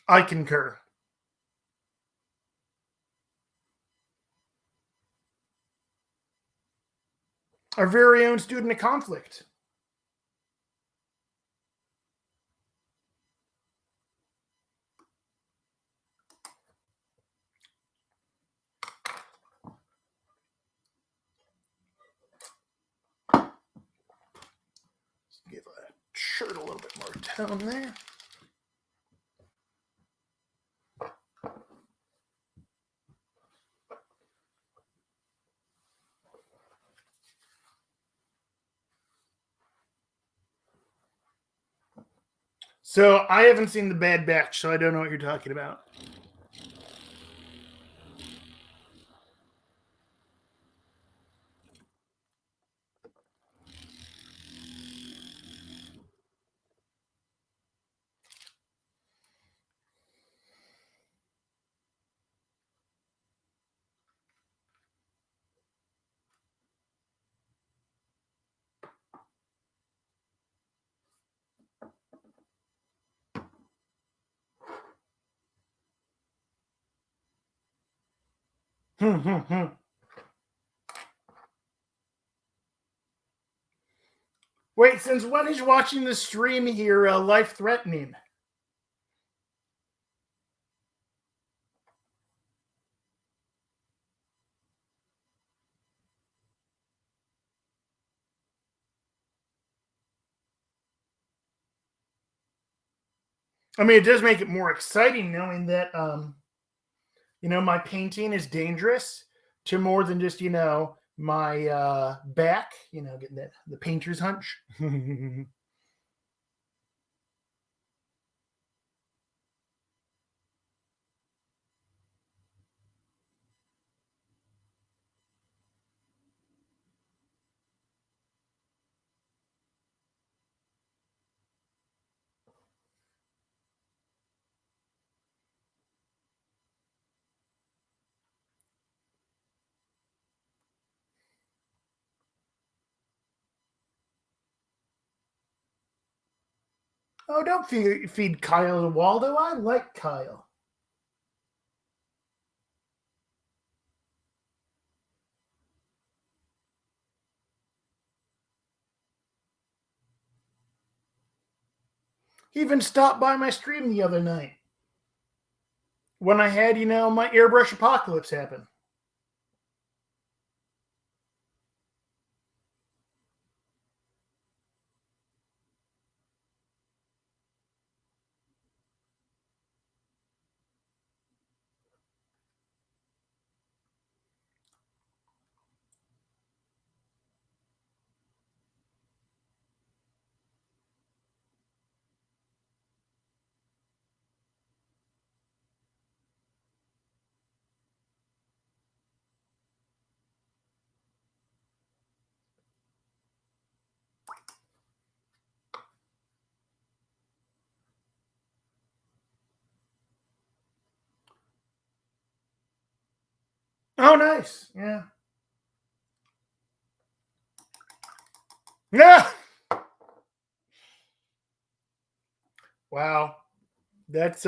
S1: I concur. Our very own student of conflict. Let's give that shirt a little bit more tone there. So I haven't seen The Bad Batch, so I don't know what you're talking about. Wait, since when is watching the stream here life threatening? I mean, it does make it more exciting knowing that my painting is dangerous to more than just my back. Getting the painter's hunch. Oh, don't feed Kyle to Waldo. I like Kyle. He even stopped by my stream the other night when I had, my airbrush apocalypse happen. Oh, nice. Yeah. Yeah. Wow. That's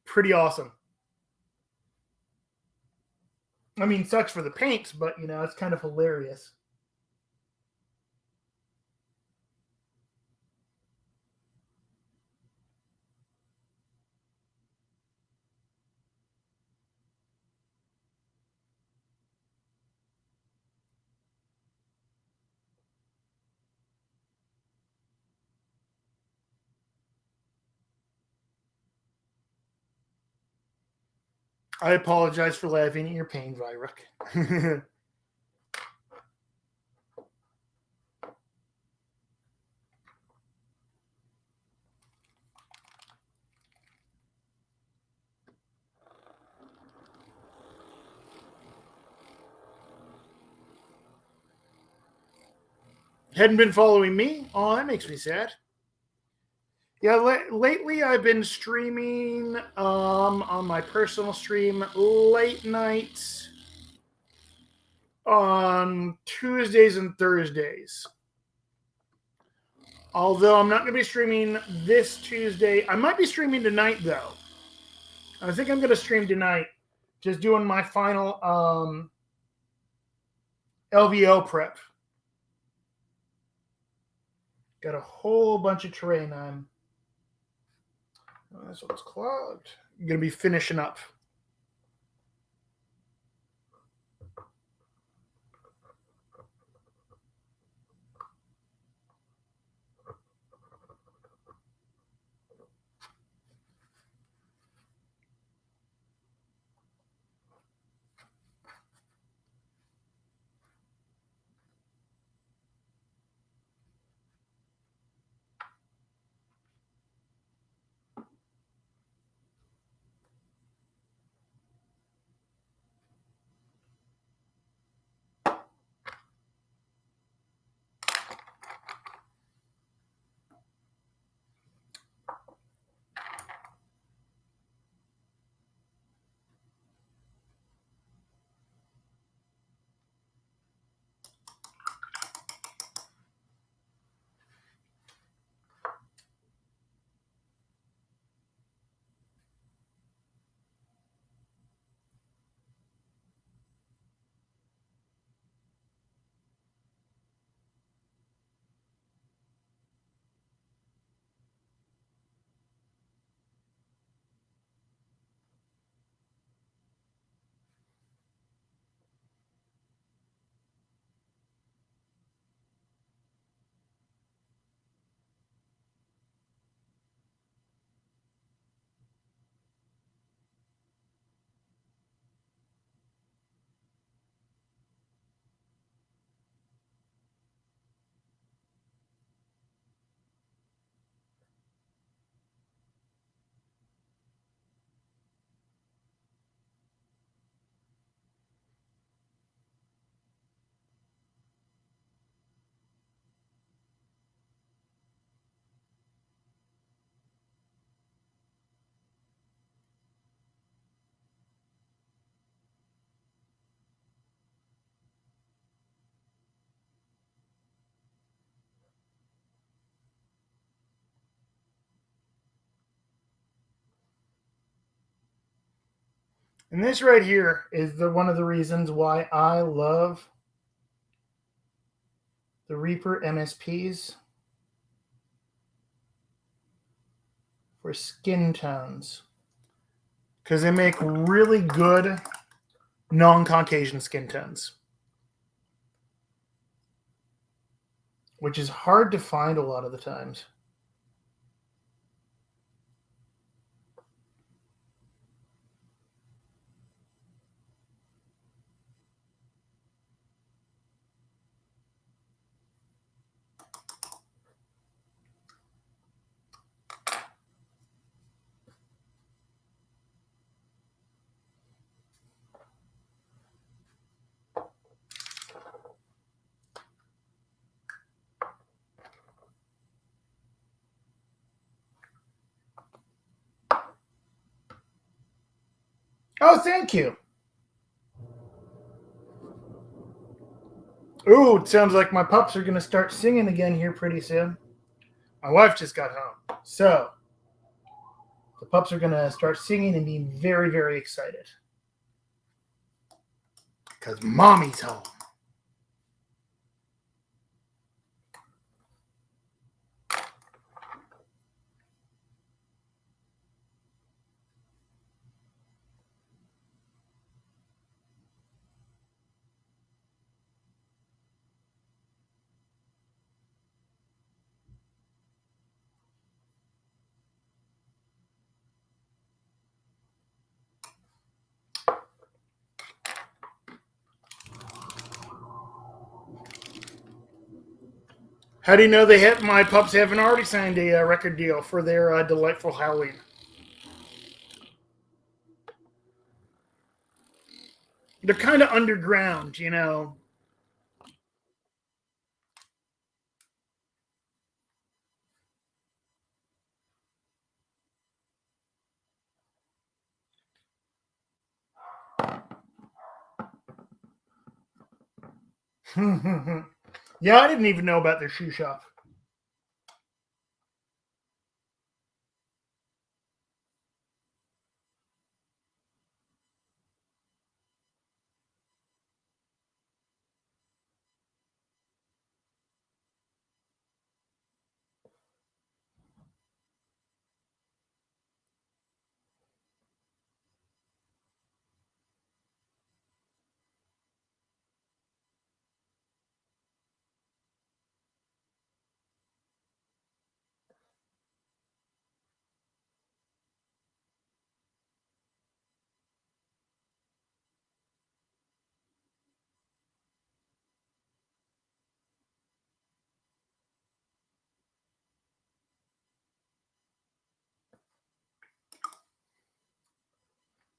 S1: pretty awesome. I mean, sucks for the paints, but it's kind of hilarious. I apologize for laughing at your pain, Vyruk. Hadn't been following me? Oh, that makes me sad. Yeah, lately I've been streaming on my personal stream late nights on Tuesdays and Thursdays. Although I'm not going to be streaming this Tuesday. I might be streaming tonight, though. I think I'm going to stream tonight. Just doing my final LVO prep. Got a whole bunch of terrain on. Oh, this one's clogged. I'm going to be finishing up. And this right here is one of the reasons why I love the Reaper MSPs for skin tones, because they make really good non-Caucasian skin tones, which is hard to find a lot of the times. Oh, thank you. Ooh, it sounds like my pups are going to start singing again here pretty soon. My wife just got home. So the pups are going to start singing and being very, very excited. Because mommy's home. How do you know my pups haven't already signed a record deal for their delightful Halloween? They're kind of underground, you know. Yeah, I didn't even know about their shoe shop.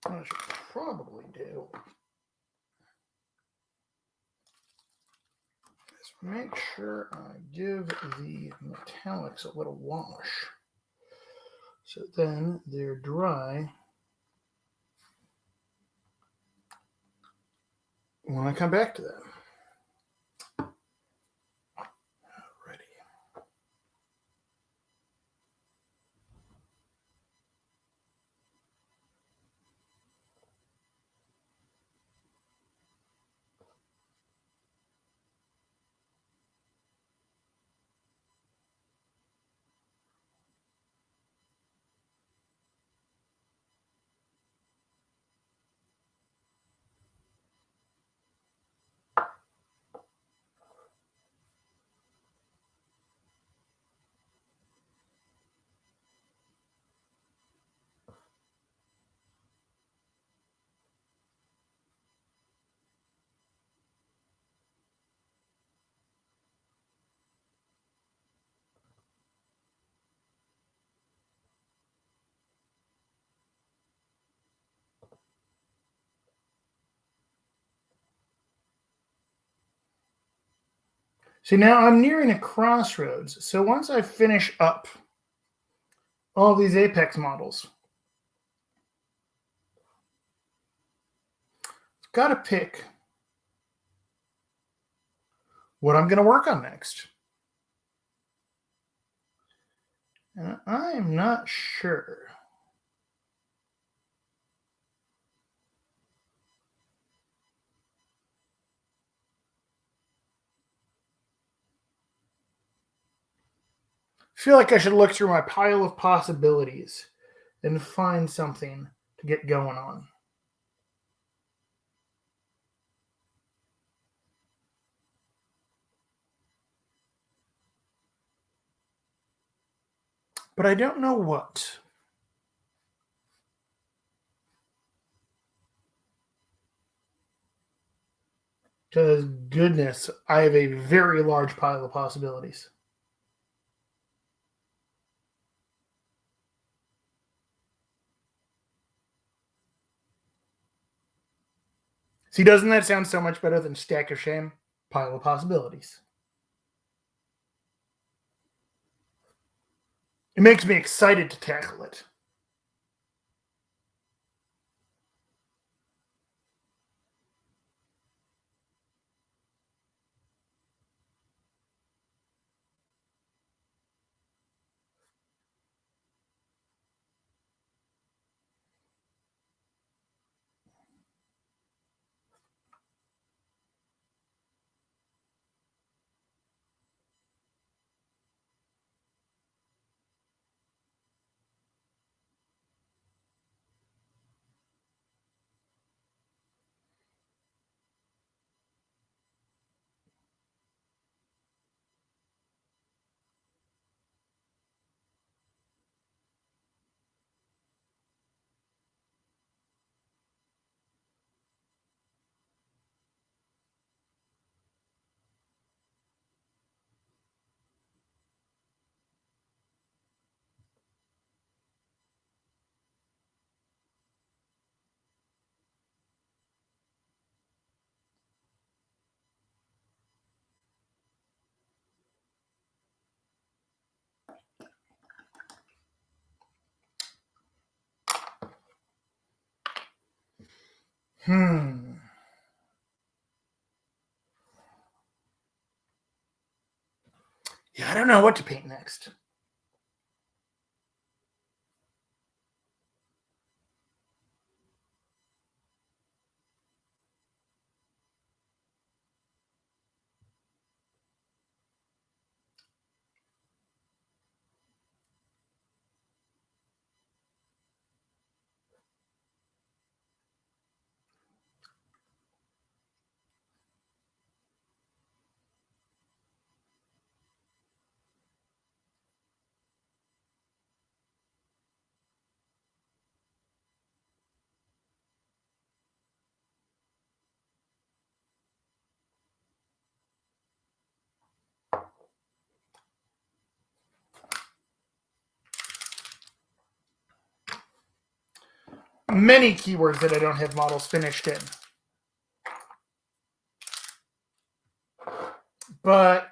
S1: What I should probably do is make sure I give the metallics a little wash. So then they're dry when I come back to them. Ready. See, now I'm nearing a crossroads. So once I finish up all these Apex models, I've got to pick what I'm going to work on next. And I am not sure. feel like I should look through my pile of possibilities and find something to get going on. But I don't know what. Because, goodness, I have a very large pile of possibilities. See, doesn't that sound so much better than stack of shame? Pile of possibilities. It makes me excited to tackle it. Hmm. Yeah, I don't know what to paint next. Many keywords that I don't have models finished in. But,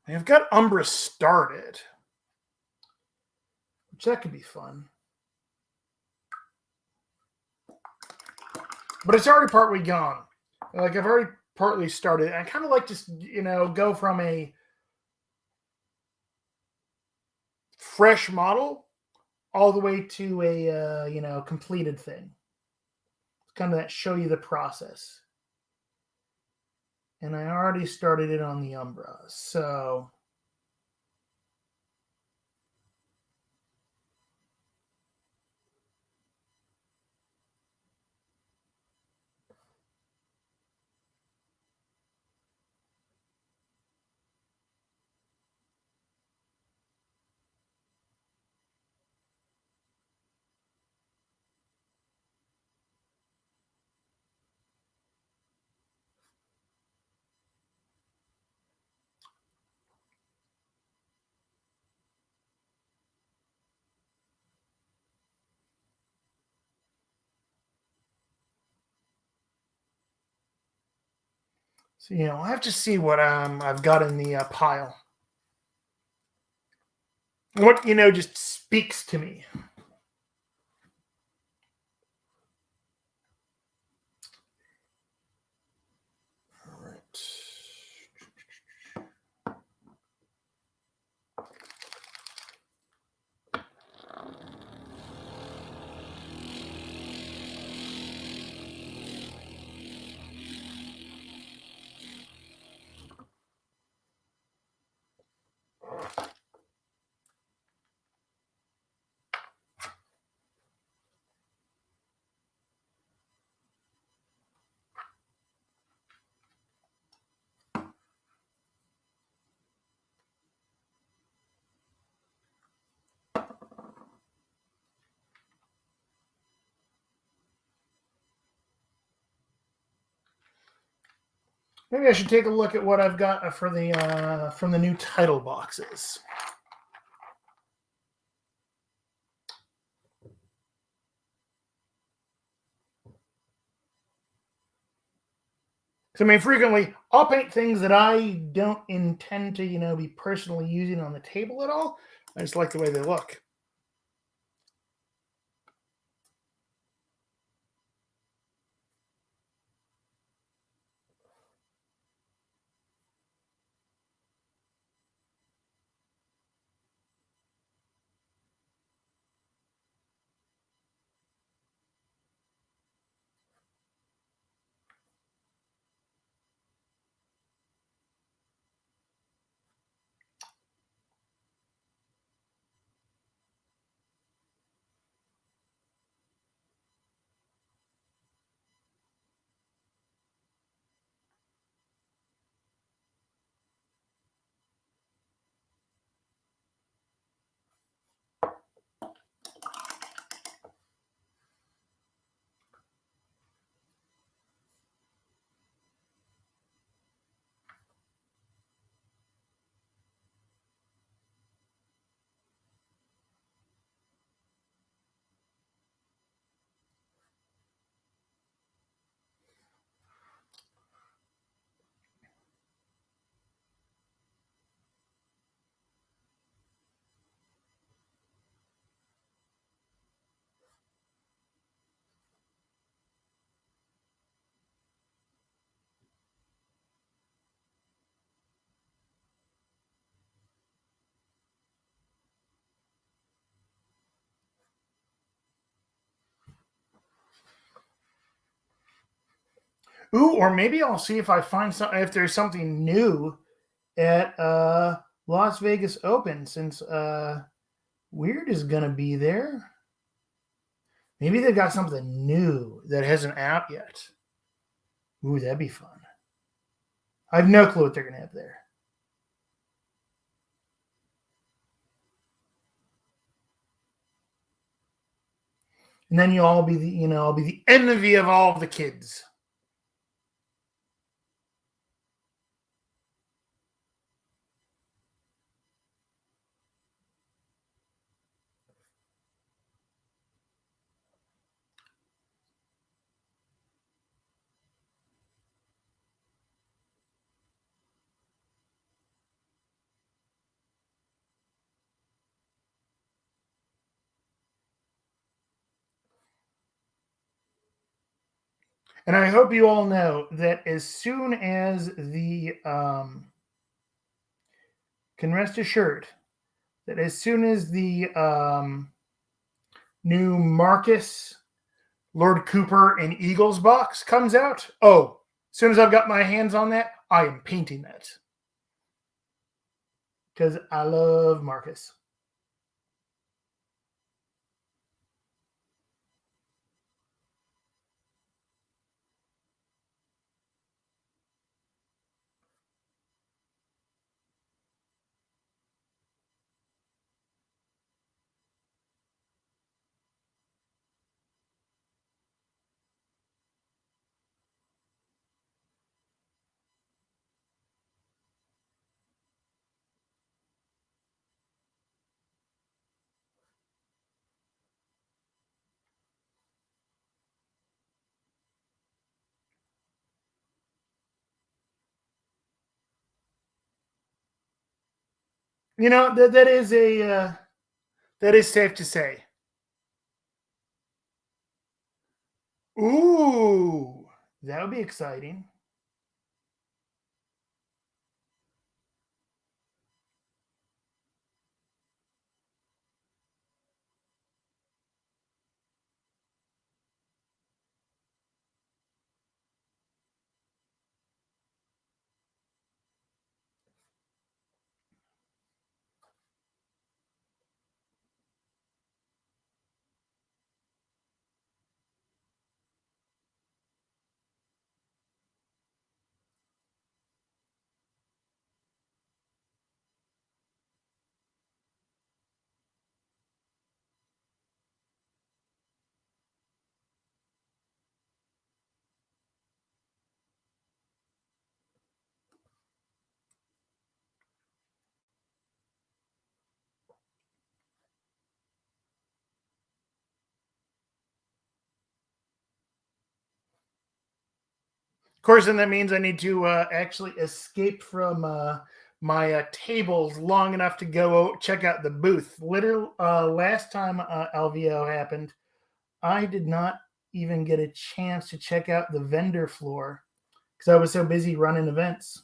S1: I've got Umbra started, which that could be fun. But it's already partly gone. Like, I've already partly started. I kind of like to, go from a fresh model all the way to a, completed thing. It's kind of that show you the process. And I already started it on the Umbra. So I'll have to see what I've got in the pile. What just speaks to me. All right. Maybe I should take a look at what I've got for the from the new title boxes. Because I mean, frequently I'll paint things that I don't intend to, be personally using on the table at all. I just like the way they look. Ooh, or maybe I'll see if I find if there's something new at Las Vegas Open since Weird is gonna be there. Maybe they've got something new that hasn't out yet. Ooh, that'd be fun. I have no clue what they're gonna have there. And then you'll all be I'll be the envy of all of the kids. And I hope you all know that as soon as the can rest assured that as soon as the new Marcus, Lord Cooper, and Eagles box comes out, as soon as I've got my hands on that, I am painting that. Because I love Marcus. That is safe to say. Ooh, that would be exciting. Of course, and that means I need to actually escape from my tables long enough to go check out the booth. Literally, last time LVO happened, I did not even get a chance to check out the vendor floor because I was so busy running events.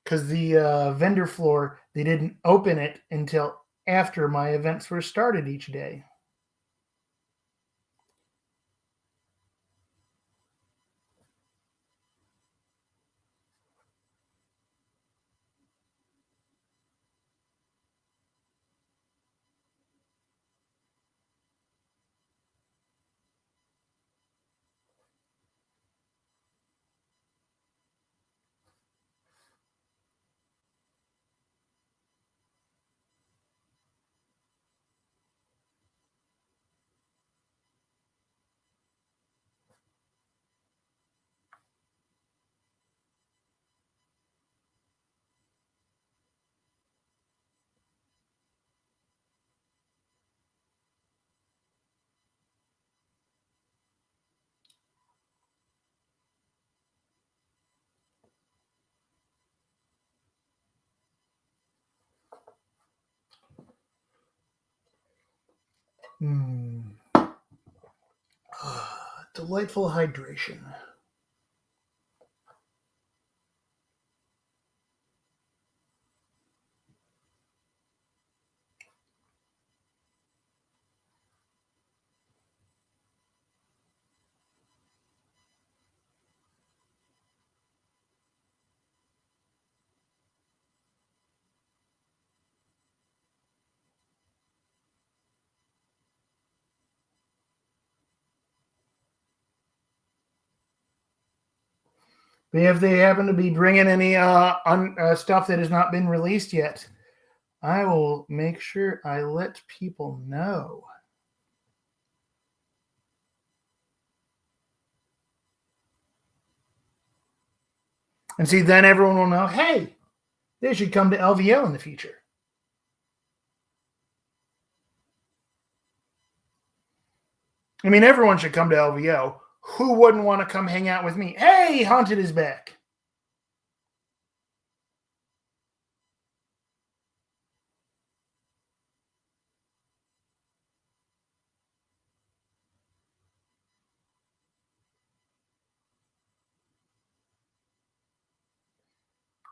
S1: Because the vendor floor, they didn't open it until after my events were started each day. Hmm. Delightful hydration. But if they happen to be bringing any stuff that has not been released yet, I will make sure I let people know. And see, then everyone will know, hey, they should come to LVO in the future. I mean, everyone should come to LVO. Who wouldn't want to come hang out with me? Hey, Haunted is back.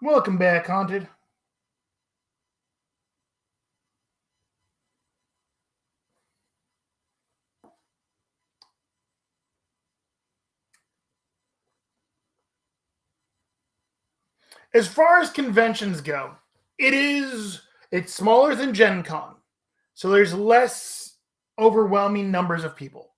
S1: Welcome back, Haunted. As far as conventions go, it's smaller than Gen Con. So there's less overwhelming numbers of people.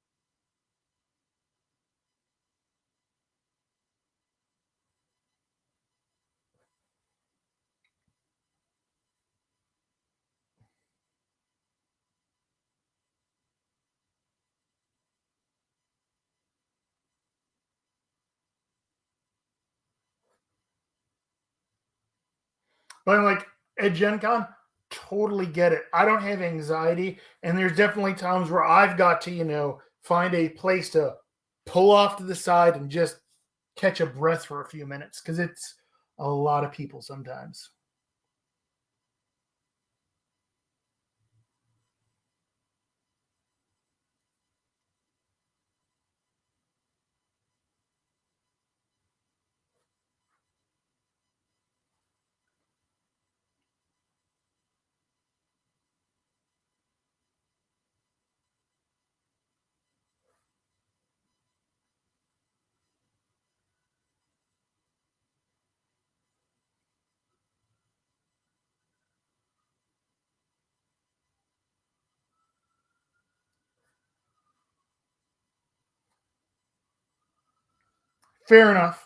S1: But I'm like, at Gen Con, totally get it. I don't have anxiety. And there's definitely times where I've got to, find a place to pull off to the side and just catch a breath for a few minutes because it's a lot of people sometimes. Fair enough.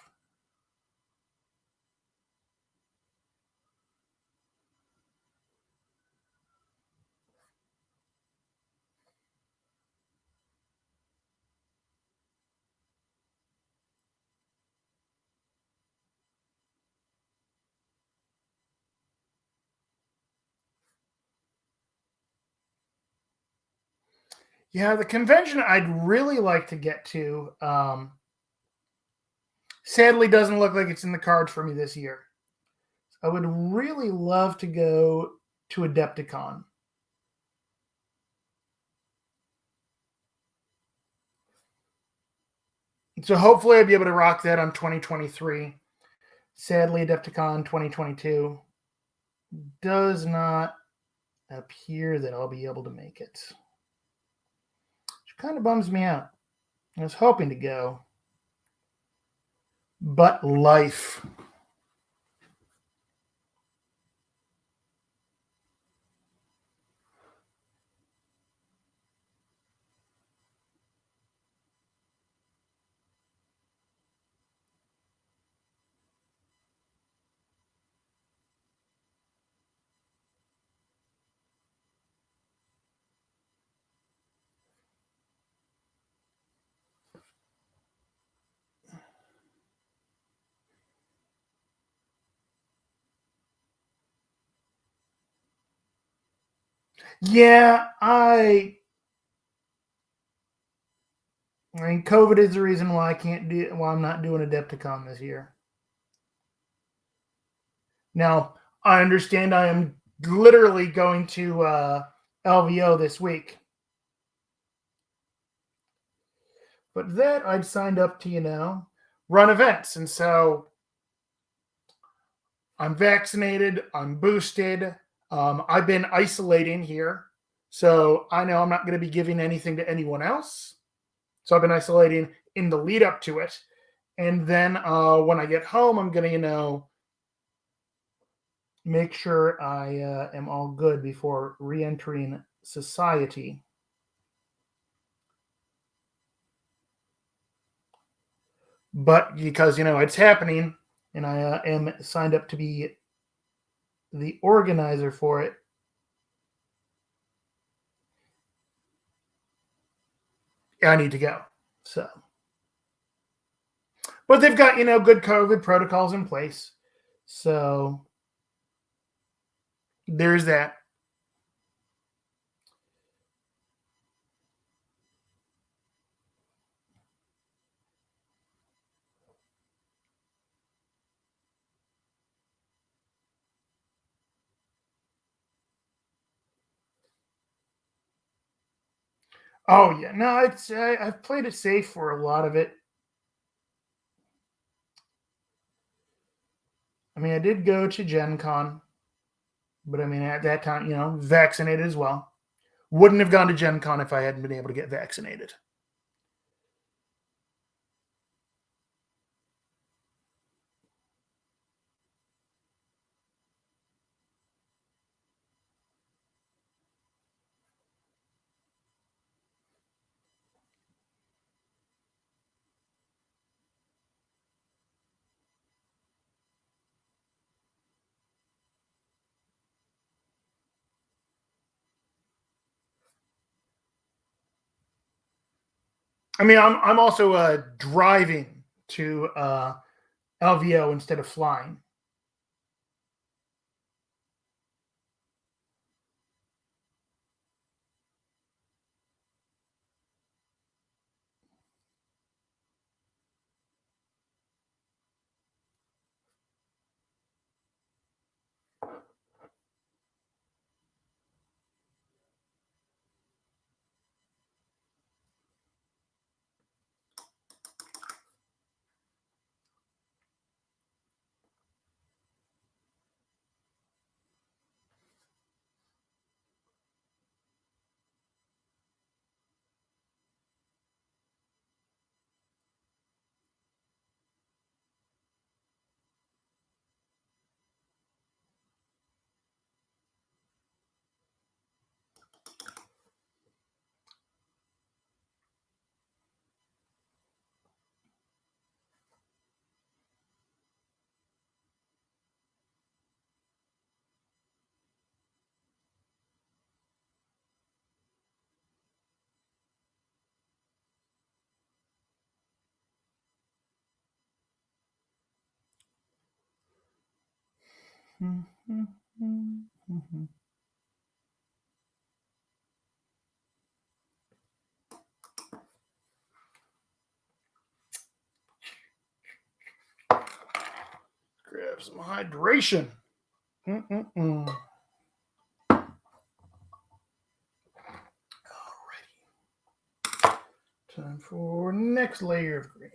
S1: Yeah, the convention I'd really like to get to, sadly doesn't look like it's in the cards for me this year. I would really love to go to Adepticon. So hopefully I'll be able to rock that on 2023. Sadly, Adepticon 2022 does not appear that I'll be able to make it. Which kind of bums me out. I was hoping to go. But life. Yeah, I mean, COVID is the reason why I can't do why I'm not doing Adepticon this year. Now, I understand I am literally going to LVO this week, but that I'd signed up to, run events, and so I'm vaccinated, I'm boosted, I've been isolating here, so I know I'm not going to be giving anything to anyone else. So I've been isolating in the lead up to it, and then when I get home, I'm going to, make sure I am all good before re-entering society. But because it's happening, and I am signed up to be the organizer for it, I need to go. So, but they've got good COVID protocols in place, so there's that. Oh yeah, no, I've played it safe for a lot of it. I mean, I did go to Gen Con, but I mean at that time, vaccinated as well. Wouldn't have gone to Gen Con if I hadn't been able to get vaccinated. I mean, I'm also driving to LVO instead of flying. grab some hydration. Alrighty. Time for next layer of green.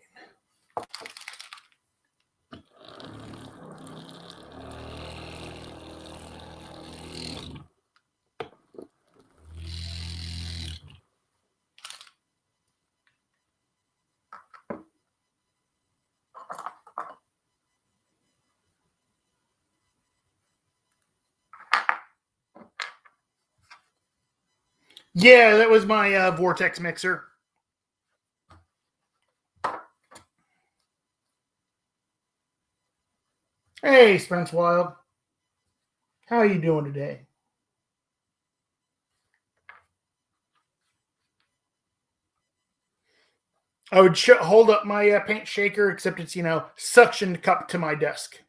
S1: Yeah, that was my vortex mixer. Hey, Spence Wild. How are you doing today? I would hold up my paint shaker, except it's, suction cup to my desk.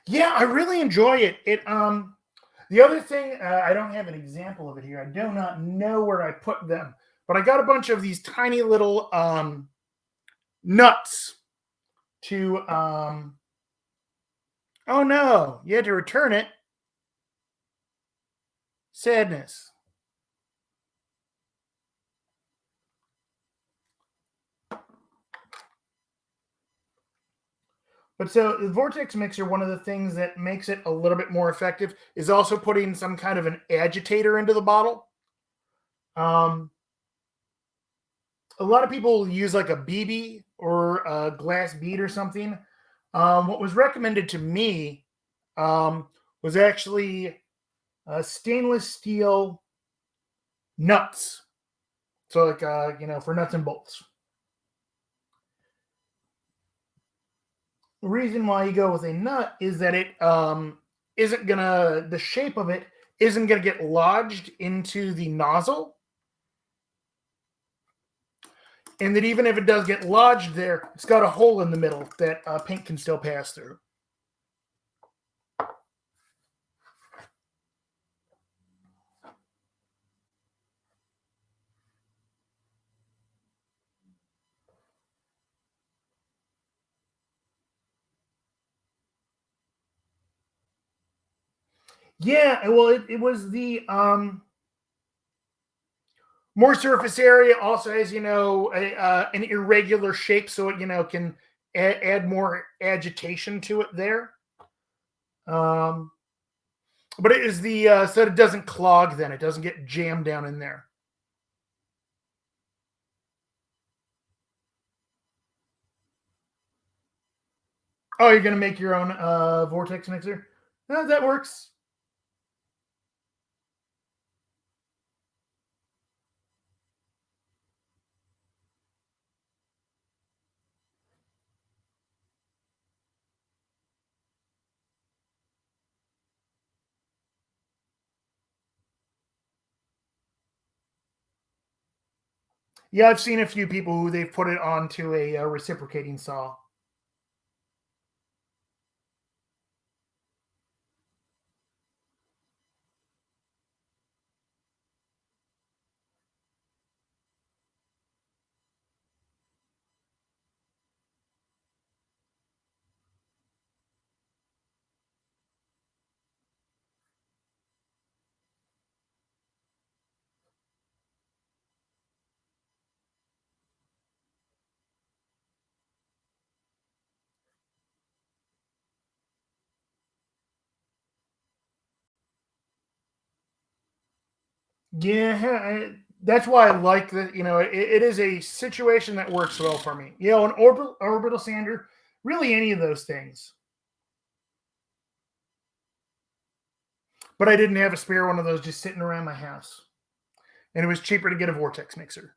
S1: Yeah, I really enjoy it. The other thing, I don't have an example of it here. I do not know where I put them, but I got a bunch of these tiny little nuts to. Oh no, you had to return it. Sadness. But so the vortex mixer, one of the things that makes it a little bit more effective is also putting some kind of an agitator into the bottle. A lot of people use like a BB or a glass bead or something. What was recommended to me was actually stainless steel nuts. So like for nuts and bolts. The reason why you go with a nut is that it isn't gonna the shape of it isn't gonna get lodged into the nozzle. And that even if it does get lodged there, it's got a hole in the middle that paint can still pass through. Yeah, well, it was the more surface area. Also has an irregular shape, so it can add more agitation to it there. Um, but it is the so it doesn't clog. Then it doesn't get jammed down in there. Oh, you're gonna make your own vortex mixer? That works. Yeah, I've seen a few people who they've put it onto a reciprocating saw. Yeah, that's why I like that. It is a situation that works well for me. An orbital sander, really any of those things. But I didn't have a spare one of those just sitting around my house, and it was cheaper to get a vortex mixer.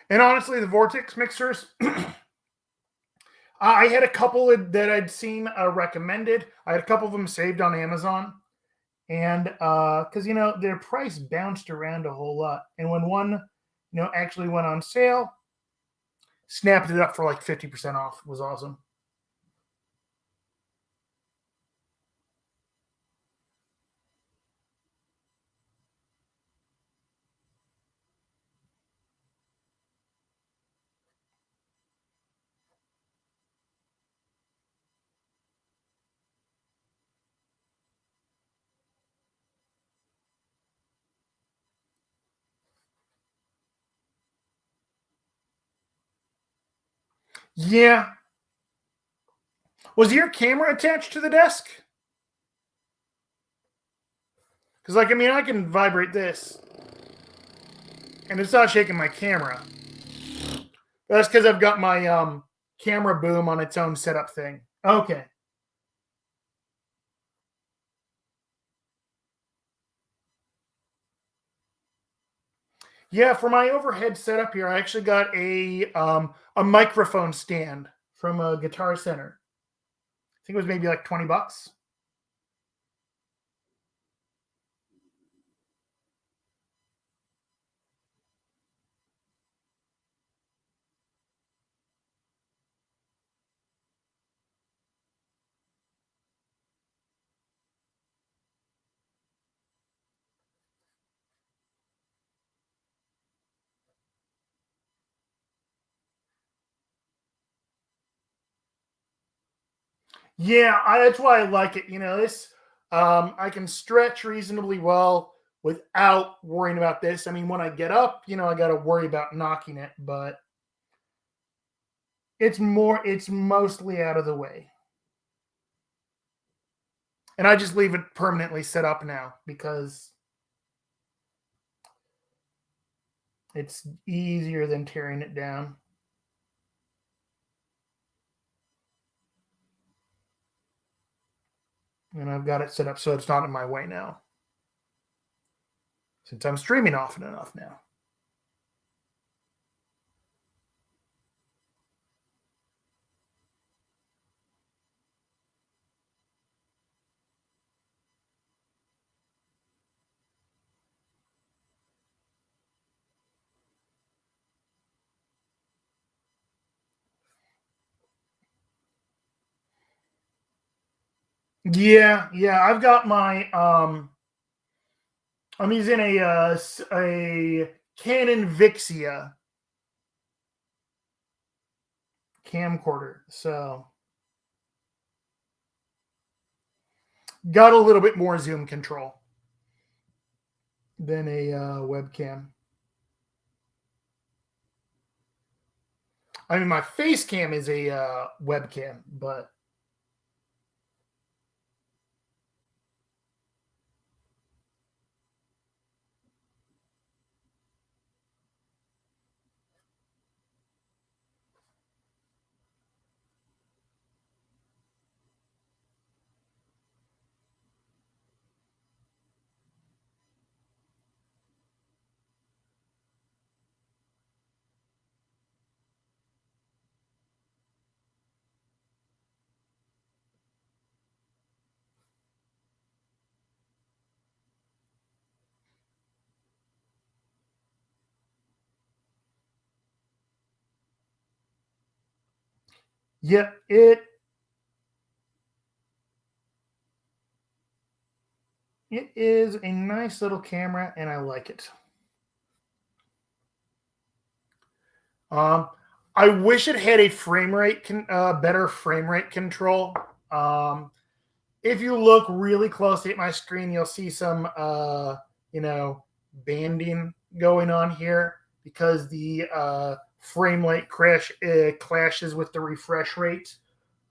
S1: And honestly, the vortex mixers, I had a couple that I'd seen recommended. I had a couple of them saved on Amazon, and because their price bounced around a whole lot, and when one actually went on sale, Snapped it up for like 50% off. It was awesome. Yeah. Was your camera attached to the desk? Because, like, I mean, I can vibrate this, and it's not shaking my camera. That's because I've got my camera boom on its own setup thing. Okay. Yeah, for my overhead setup here, I actually got a microphone stand from a Guitar Center. I think it was maybe like $20. Yeah, that's why I like it. You know, this I can stretch reasonably well without worrying about this. I mean, when I get up, you know, I got to worry about knocking it, but it's mostly out of the way. And I just leave it permanently set up now because it's easier than tearing it down. And I've got it set up so it's not in my way now. Since I'm streaming often enough now. Yeah, yeah. I've got my I'm using a Canon Vixia camcorder. So got a little bit more zoom control than a webcam. I mean, my face cam is a webcam, but yeah, it is a nice little camera, and I like it. Um, I wish it had a better frame rate control. Um, if you look really closely at my screen, you'll see some, you know, banding going on here because the frame rate clashes with the refresh rate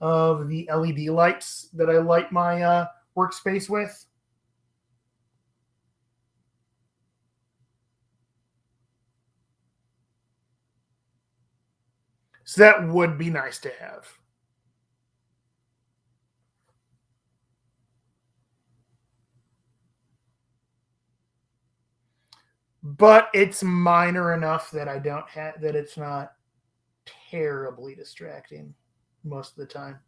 S1: of the LED lights that I light my workspace with. So that would be nice to have. But it's minor enough that I don't have that it's not terribly distracting most of the time.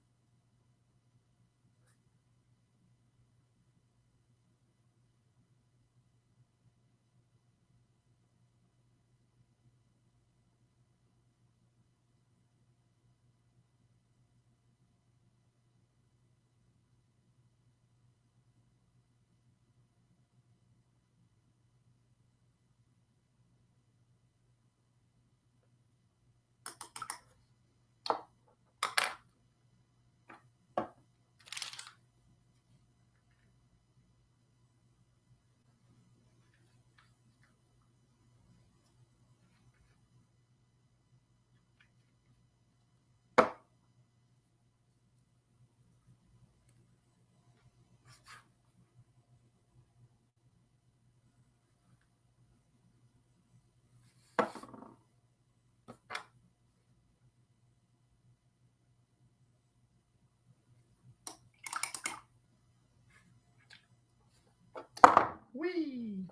S1: Whee!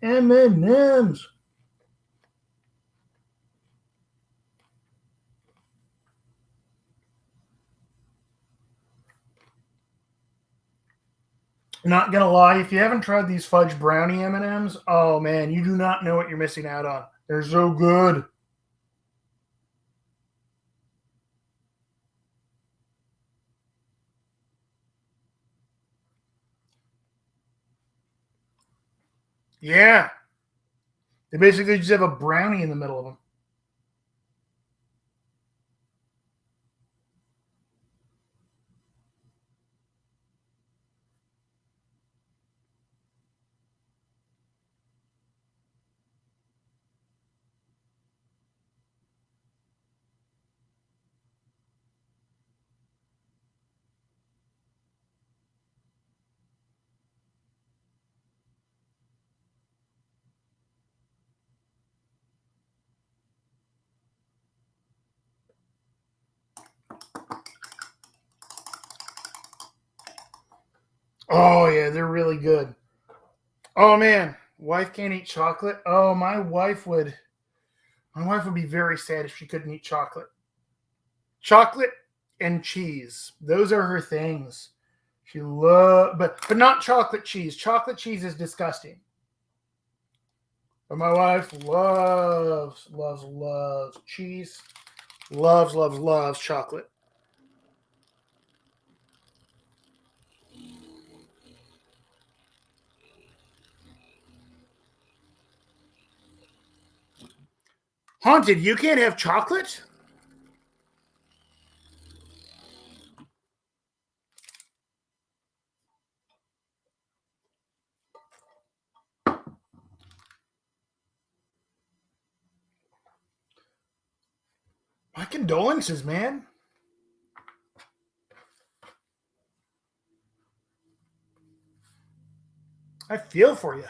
S1: M&M's. Not gonna lie, if you haven't tried these fudge brownie M&Ms, oh man, you do not know what you're missing out on. They're so good. Yeah, they basically just have a brownie in the middle of them. Oh yeah, they're really good. Oh man, wife can't eat chocolate. Oh, my wife would. My wife would be very sad if she couldn't eat chocolate. Chocolate and cheese. Those are her things. She love, but not chocolate cheese. Chocolate cheese is disgusting. But my wife loves cheese. Loves chocolate. Haunted, you can't have chocolate? My condolences, man. I feel for you.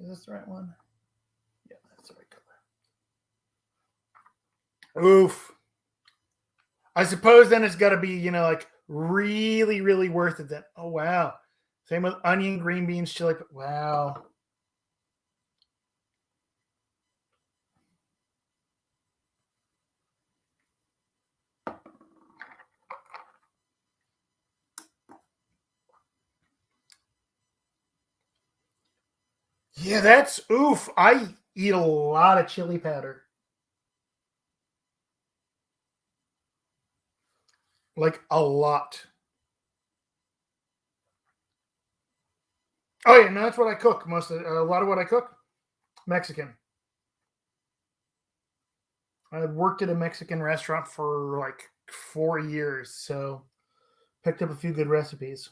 S1: Is this the right one? Yeah, that's the right color. Oof. I suppose then it's got to be, like really worth it then. Oh, wow. Same with onion, green beans, chili. Wow. Yeah, that's oof. I eat a lot of chili powder. Like a lot. Oh yeah, no, that's what I cook. A lot of what I cook, Mexican. I worked at a Mexican restaurant for like 4 years, so picked up a few good recipes.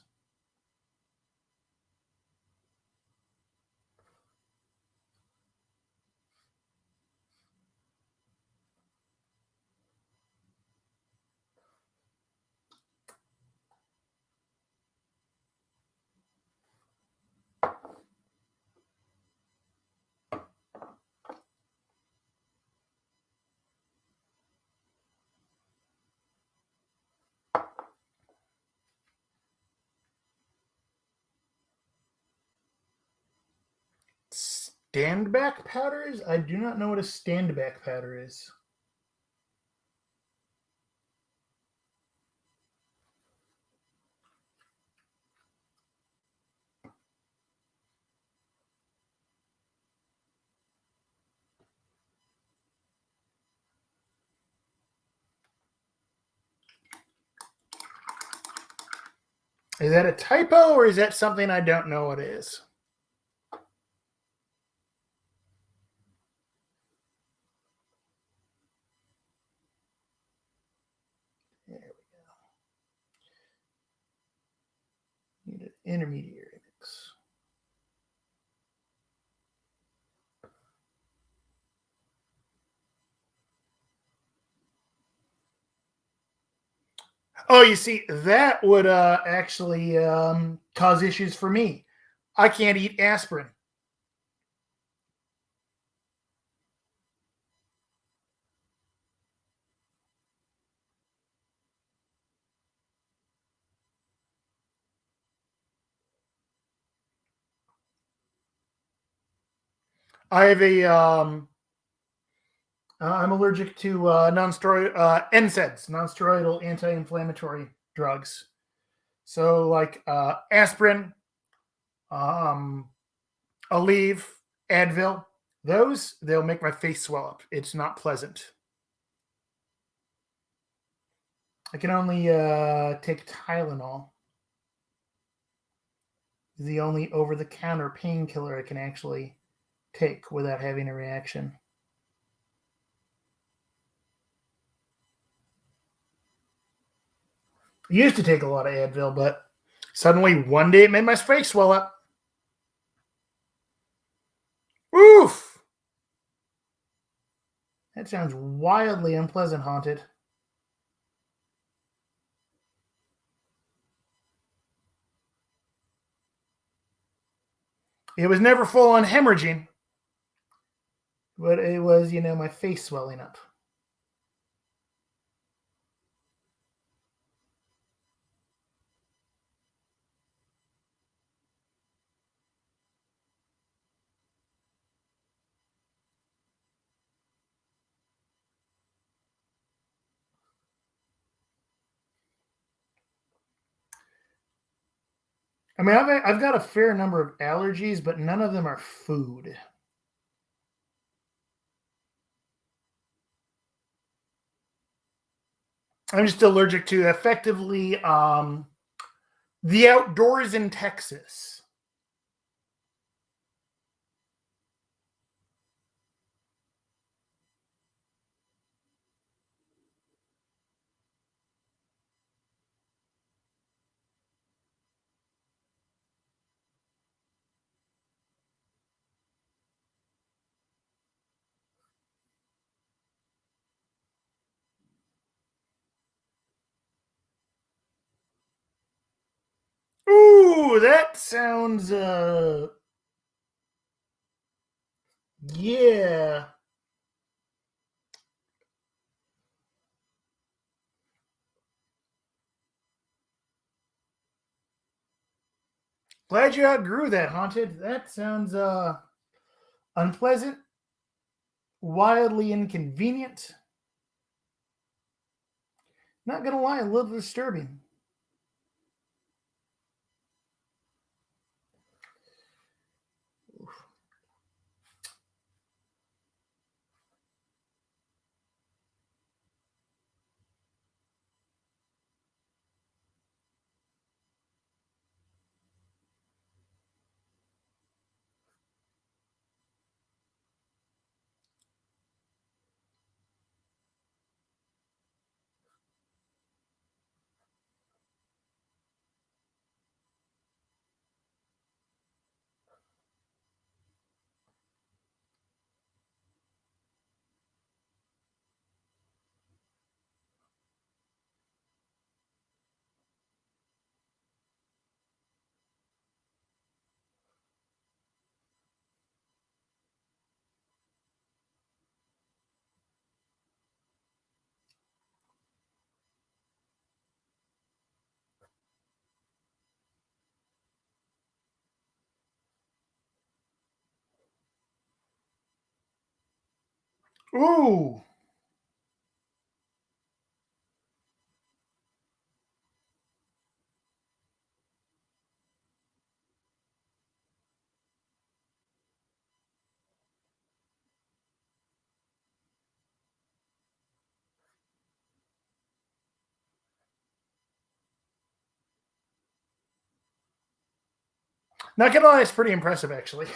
S1: Standback powder is? I do not know what a standback powder is. Is that a typo or is that something I don't know what it is? There we go. Need an intermediary mix. Oh, you see, that would actually cause issues for me. I can't eat aspirin. I have a I'm allergic to non-steroid NSAIDs, non-steroidal anti-inflammatory drugs. So like aspirin, um, Aleve, Advil, those they'll make my face swell up. It's not pleasant. I can only take Tylenol. The only over-the-counter painkiller I can actually take without having a reaction. I used to take a lot of Advil, but suddenly one day it made my face swell up. Oof! That sounds wildly unpleasant, Haunted. It was never full on hemorrhaging, but it was, my face swelling up. I mean, I've got a fair number of allergies, but none of them are food. I'm just allergic to effectively the outdoors in Texas. Ooh, that sounds yeah. Glad you outgrew that, Haunted. That sounds unpleasant, wildly inconvenient. Not gonna lie, a little disturbing. Ooh. Not gonna lie, it's pretty impressive, actually.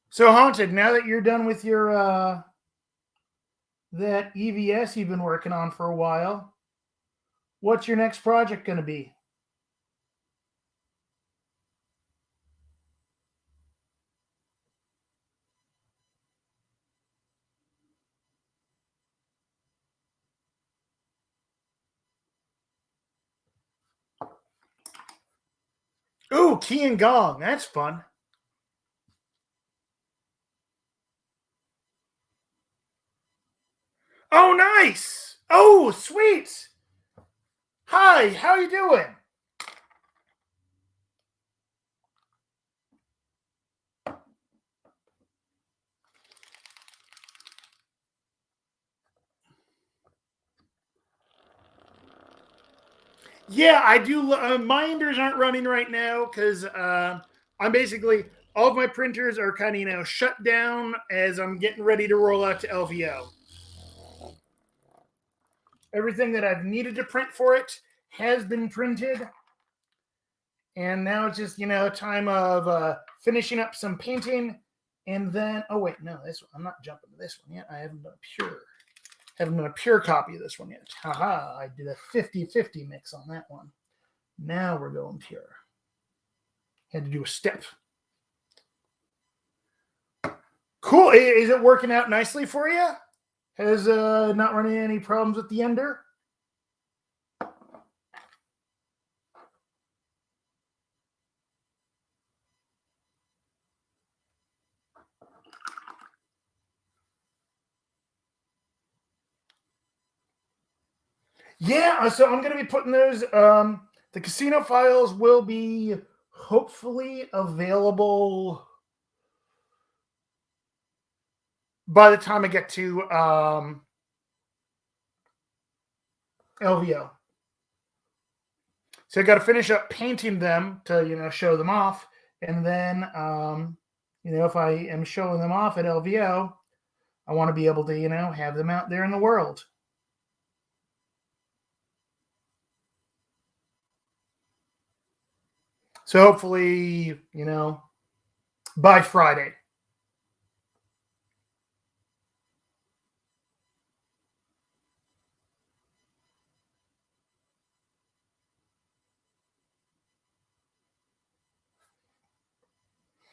S1: So, Haunted, now that you're done with your that EVS you've been working on for a while, what's your next project going to be? Ooh, Key and Gong. That's fun. Oh, nice. Oh, sweet. Hi, how you doing? Yeah, I do. My inders aren't running right now because I'm basically all of my printers are kind of shut down as I'm getting ready to roll out to LVO. Everything that I've needed to print for it has been printed, and now it's just time of finishing up some painting, and then oh wait, no, this one, I'm not jumping to this one yet. I haven't done a pure copy of this one yet. Haha, I did a 50-50 mix on that one. Now we're going pure. Had to do a step. Cool. Is it working out nicely for you? Has not running any problems with the ender? Yeah, so I'm going to be putting those. The casino files will be hopefully available by the time I get to LVO. So I got to finish up painting them to show them off, and then if I am showing them off at LVO, I want to be able to have them out there in the world. So hopefully, by Friday.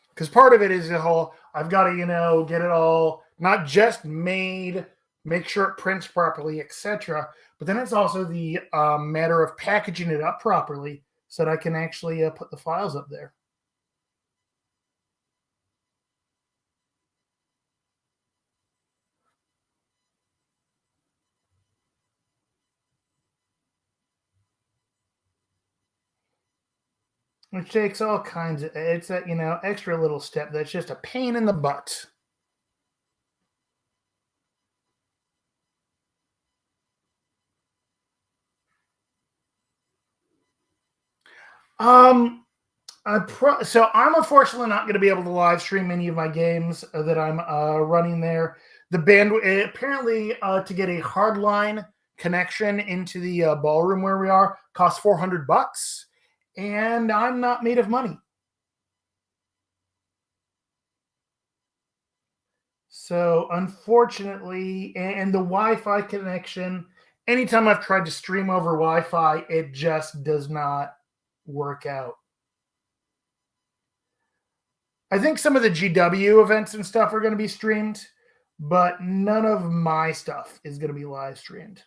S1: Because part of it is the whole I've got to get it all not just made, make sure it prints properly, etc. But then it's also the matter of packaging it up properly so that I can actually put the files up there. which takes all kinds of, it's a, extra little step that's just a pain in the butt. Um, so I'm unfortunately not going to be able to live stream any of my games that I'm running there. The bandwidth apparently to get a hardline connection into the ballroom where we are costs $400, and I'm not made of money. So unfortunately, and the Wi-Fi connection, anytime I've tried to stream over Wi-Fi, it just does not work out. I think some of the GW events and stuff are going to be streamed, but none of my stuff is going to be live streamed.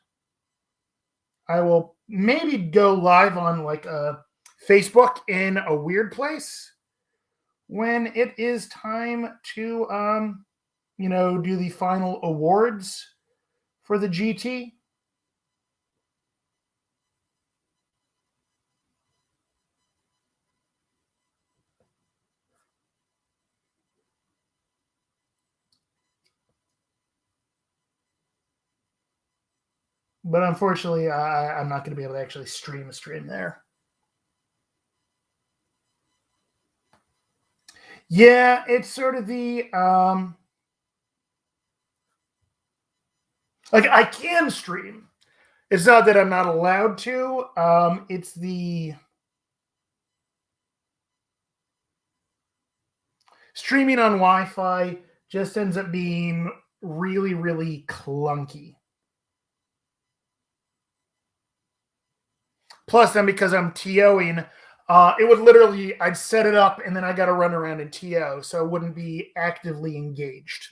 S1: I will maybe go live on like a Facebook in a weird place when it is time to do the final awards for the GT. But unfortunately, I'm not going to be able to actually stream a stream there. Yeah, it's sort of the like I can stream. It's not that I'm not allowed to. It's the streaming on Wi-Fi just ends up being really, really clunky. Plus, then because I'm TOing, it would literally, I'd set it up and then I got to run around and TO, so it wouldn't be actively engaged.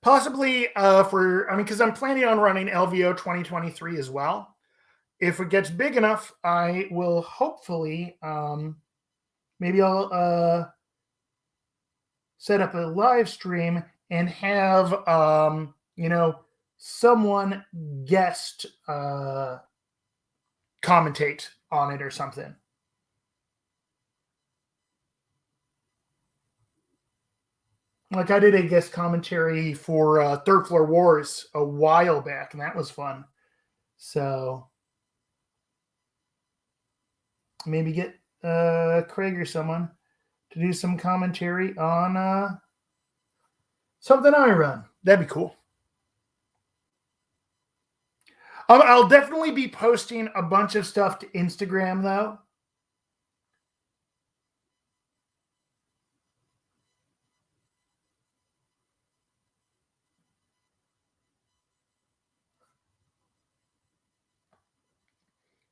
S1: Possibly because I'm planning on running LVO 2023 as well. If it gets big enough, I will hopefully, maybe I'll set up a live stream and have, someone guest commentate on it or something. Like I did a guest commentary for Third Floor Wars a while back, and that was fun. So maybe get Craig or someone to do some commentary on something I run. That'd be cool. I'll definitely be posting a bunch of stuff to Instagram, though.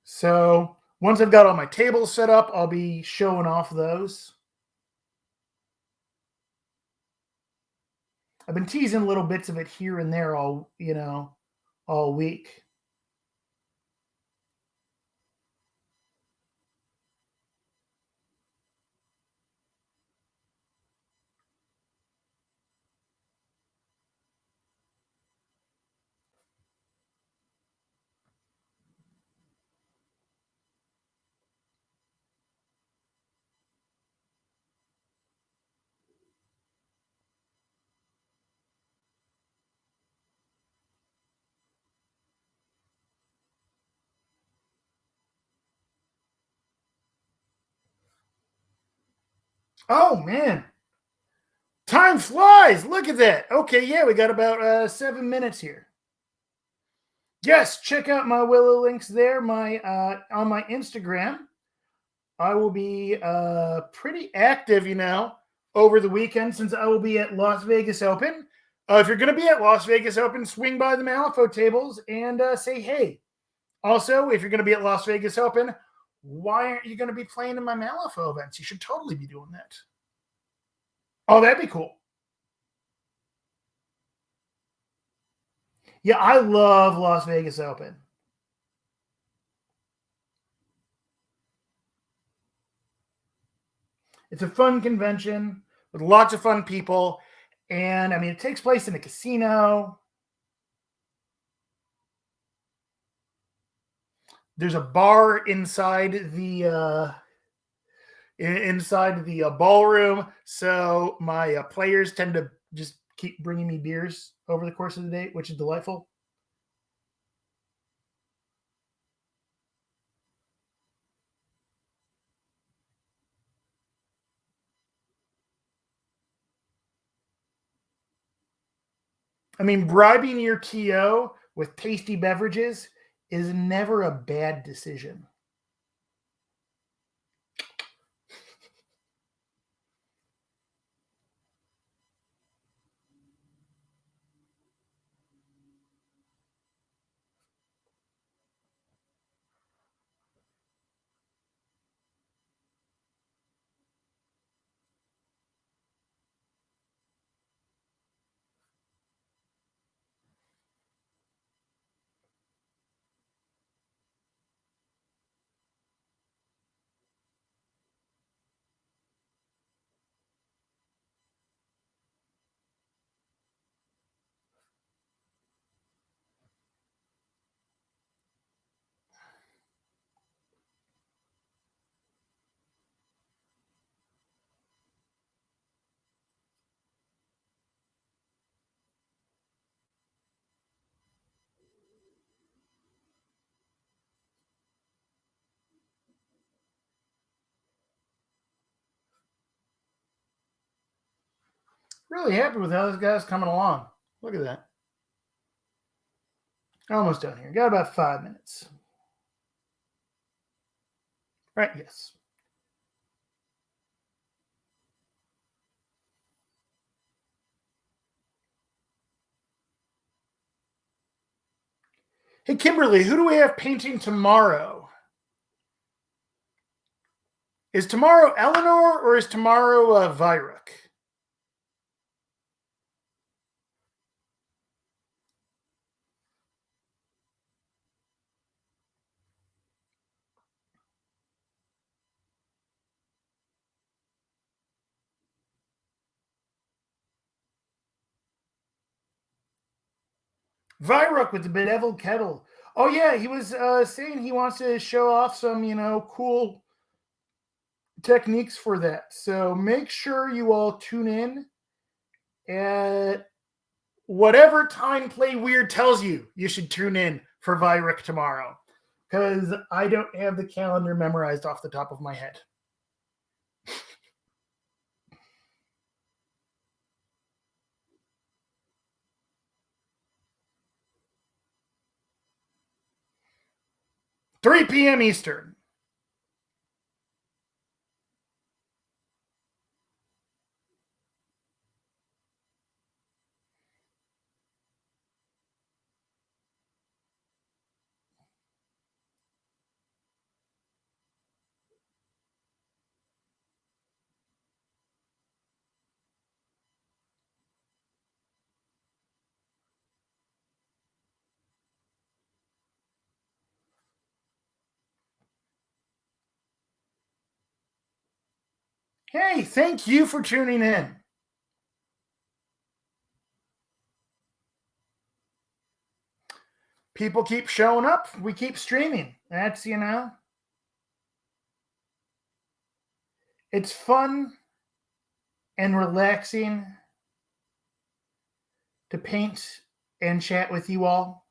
S1: So once I've got all my tables set up, I'll be showing off those. I've been teasing little bits of it here and there all week. Oh man, time flies. Look at that. Okay, yeah, we got about 7 minutes here. Yes, check out my Willow links there. My on my Instagram. I will be pretty active, over the weekend since I will be at Las Vegas Open. If you're going to be at Las Vegas Open, swing by the Malifaux tables and say hey. Also, if you're going to be at Las Vegas Open, why aren't you going to be playing in my Malifaux events? You should totally be doing that. Oh, that'd be cool. Yeah, I love Las Vegas Open. It's a fun convention with lots of fun people. And I mean, it takes place in a casino. There's a bar inside the ballroom, so my players tend to just keep bringing me beers over the course of the day, which is delightful. I mean, bribing your TO with tasty beverages is never a bad decision. Really happy with how this guy's coming along. Look at that. Almost done here. Got about 5 minutes. Right, yes. Hey, Kimberly, who do we have painting tomorrow? Is tomorrow Eleanor or is tomorrow Vyruk? Vyruk with the bedeviled kettle. Oh yeah, he was saying he wants to show off some, cool techniques for that. So make sure you all tune in at whatever time Play Weird tells you should tune in for Vyruk tomorrow. Because I don't have the calendar memorized off the top of my head. 3 p.m. Eastern. Hey, thank you for tuning in. People keep showing up. We keep streaming. That's, it's fun and relaxing to paint and chat with you all.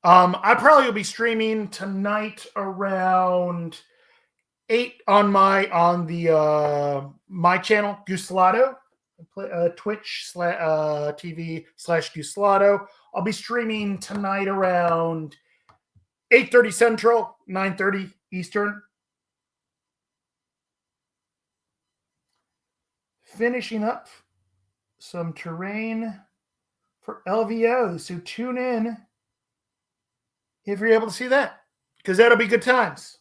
S1: I probably will be streaming tonight around 8 on my channel Guselato, Twitch TV /Guselato. I'll be streaming tonight around 8:30 Central, 9:30 Eastern. Finishing up some terrain for LVO. So tune in if you're able to see that, because that'll be good times.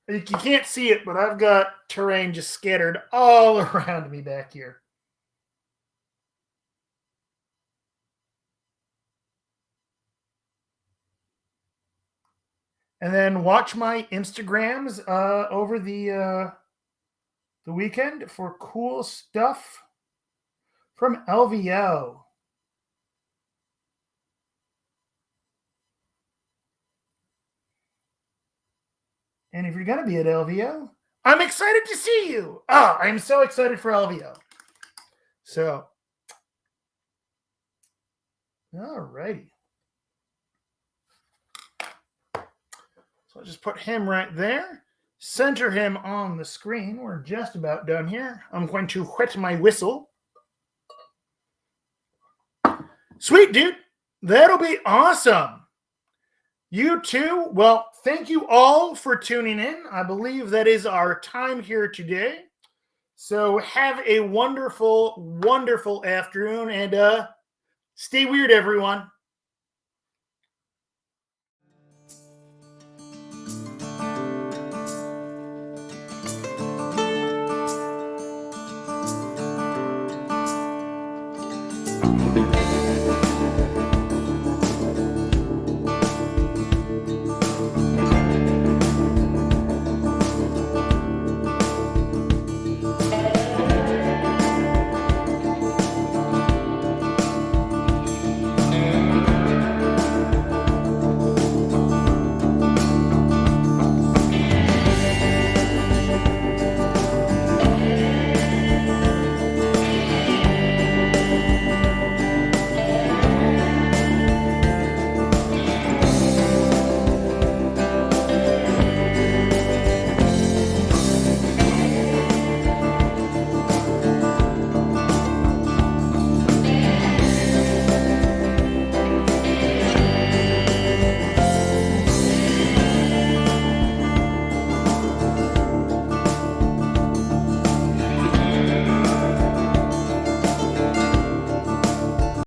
S1: You can't see it, but I've got terrain just scattered all around me back here. And then watch my Instagrams over the weekend for cool stuff from LVO. And if you're going to be at LVO, I'm excited to see you. Oh, I'm so excited for LVO. So, all righty. So I'll just put him right there. Center him on the screen. We're just about done here. I'm going to whet my whistle. Sweet, dude. That'll be awesome. You too. Well, thank you all for tuning in. I believe that is our time here today. So have a wonderful, wonderful afternoon, and stay weird, everyone.